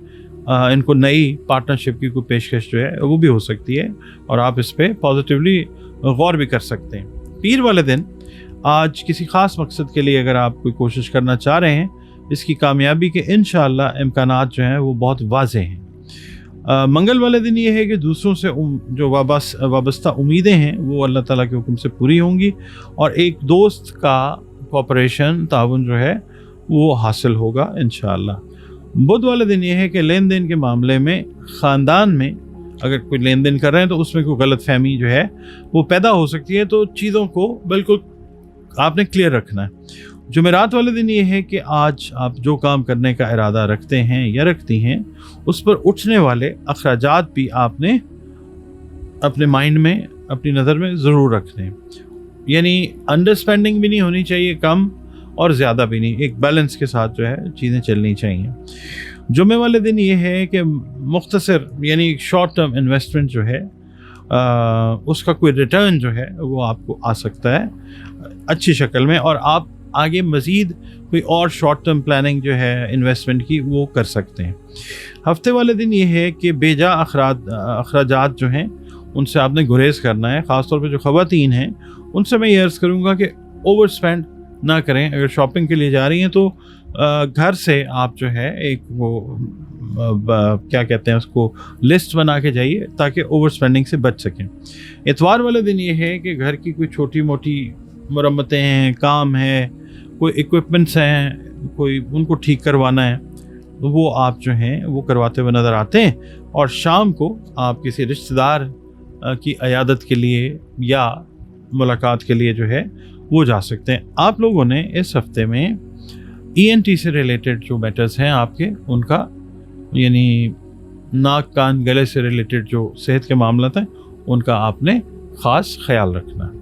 इनको नई पार्टनरशिप की कोई पेशकश जो है वो भी हो सकती है और आप इस पर पॉजिटिवली गौर भी कर सकते हैं. पीर वाले दिन आज किसी ख़ास मकसद के लिए अगर आप कोई कोशिश करना चाह रहे हैं, इसकी कामयाबी के इंशाअल्लाह इम्कानात जो हैं वो बहुत वाज़ेह हैं. मंगल वाले दिन ये है कि दूसरों से जो वाबस्ता उम्मीदें हैं वो अल्लाह ताला के हुक्म से पूरी होंगी और एक दोस्त का कोऑपरेशन, ताउन जो है वो हासिल होगा इंशाअल्लाह. बुध वाले दिन ये है कि लेन देन के मामले में ख़ानदान में अगर कोई लेन देन कर रहे हैं तो उसमें कोई गलत फहमी जो है वो पैदा हो सकती है, तो चीज़ों को बिल्कुल आपने क्लियर रखना है. जुमेरात वाले दिन ये है कि आज आप जो काम करने का इरादा रखते हैं या रखती हैं उस पर उठने वाले अखराजात भी आपने अपने माइंड में, अपनी नज़र में ज़रूर रखने हैं. यानी अंडर स्पेंडिंग भी नहीं होनी चाहिए, कम और ज़्यादा भी नहीं, एक बैलेंस के साथ जो है चीज़ें चलनी चाहिए. जुमे वाले दिन ये है कि मुख्तसर यानी शॉर्ट टर्म इन्वेस्टमेंट जो है उसका कोई रिटर्न जो है वो आपको आ सकता है अच्छी शक्ल में, और आप आगे मज़ीद कोई और शॉर्ट टर्म प्लानिंग जो है इन्वेस्टमेंट की वो कर सकते हैं. हफ्ते वाले दिन ये है कि बेजा अखराजात जो हैं उनसे आपने गुरेज करना है. ख़ास तौर पे जो ख़वातीन हैं उनसे मैं ये अर्ज़ करूँगा कि ओवर स्पेंड ना करें. अगर शॉपिंग के लिए जा रही हैं तो घर से आप जो है एक वो क्या कहते हैं उसको लिस्ट बना के जाइए ताकि ओवर स्पेंडिंग से बच सकें. इतवार वाले दिन ये है कि घर की कोई छोटी मोटी मरम्मतें हैं, काम है, कोई इक्विपमेंट्स हैं, कोई उनको ठीक करवाना है, तो वो आप जो हैं वो करवाते हुए नज़र आते हैं. और शाम को आप किसी रिश्तेदार की अयादत के लिए या मुलाकात के लिए जो है वो जा सकते हैं. आप लोगों ने इस हफ्ते में ENT से रिलेटेड जो मैटर्स हैं आपके, उनका यानी नाक कान गले से रिलेटेड जो सेहत के मामला हैं उनका आपने ख़ास ख्याल रखना है.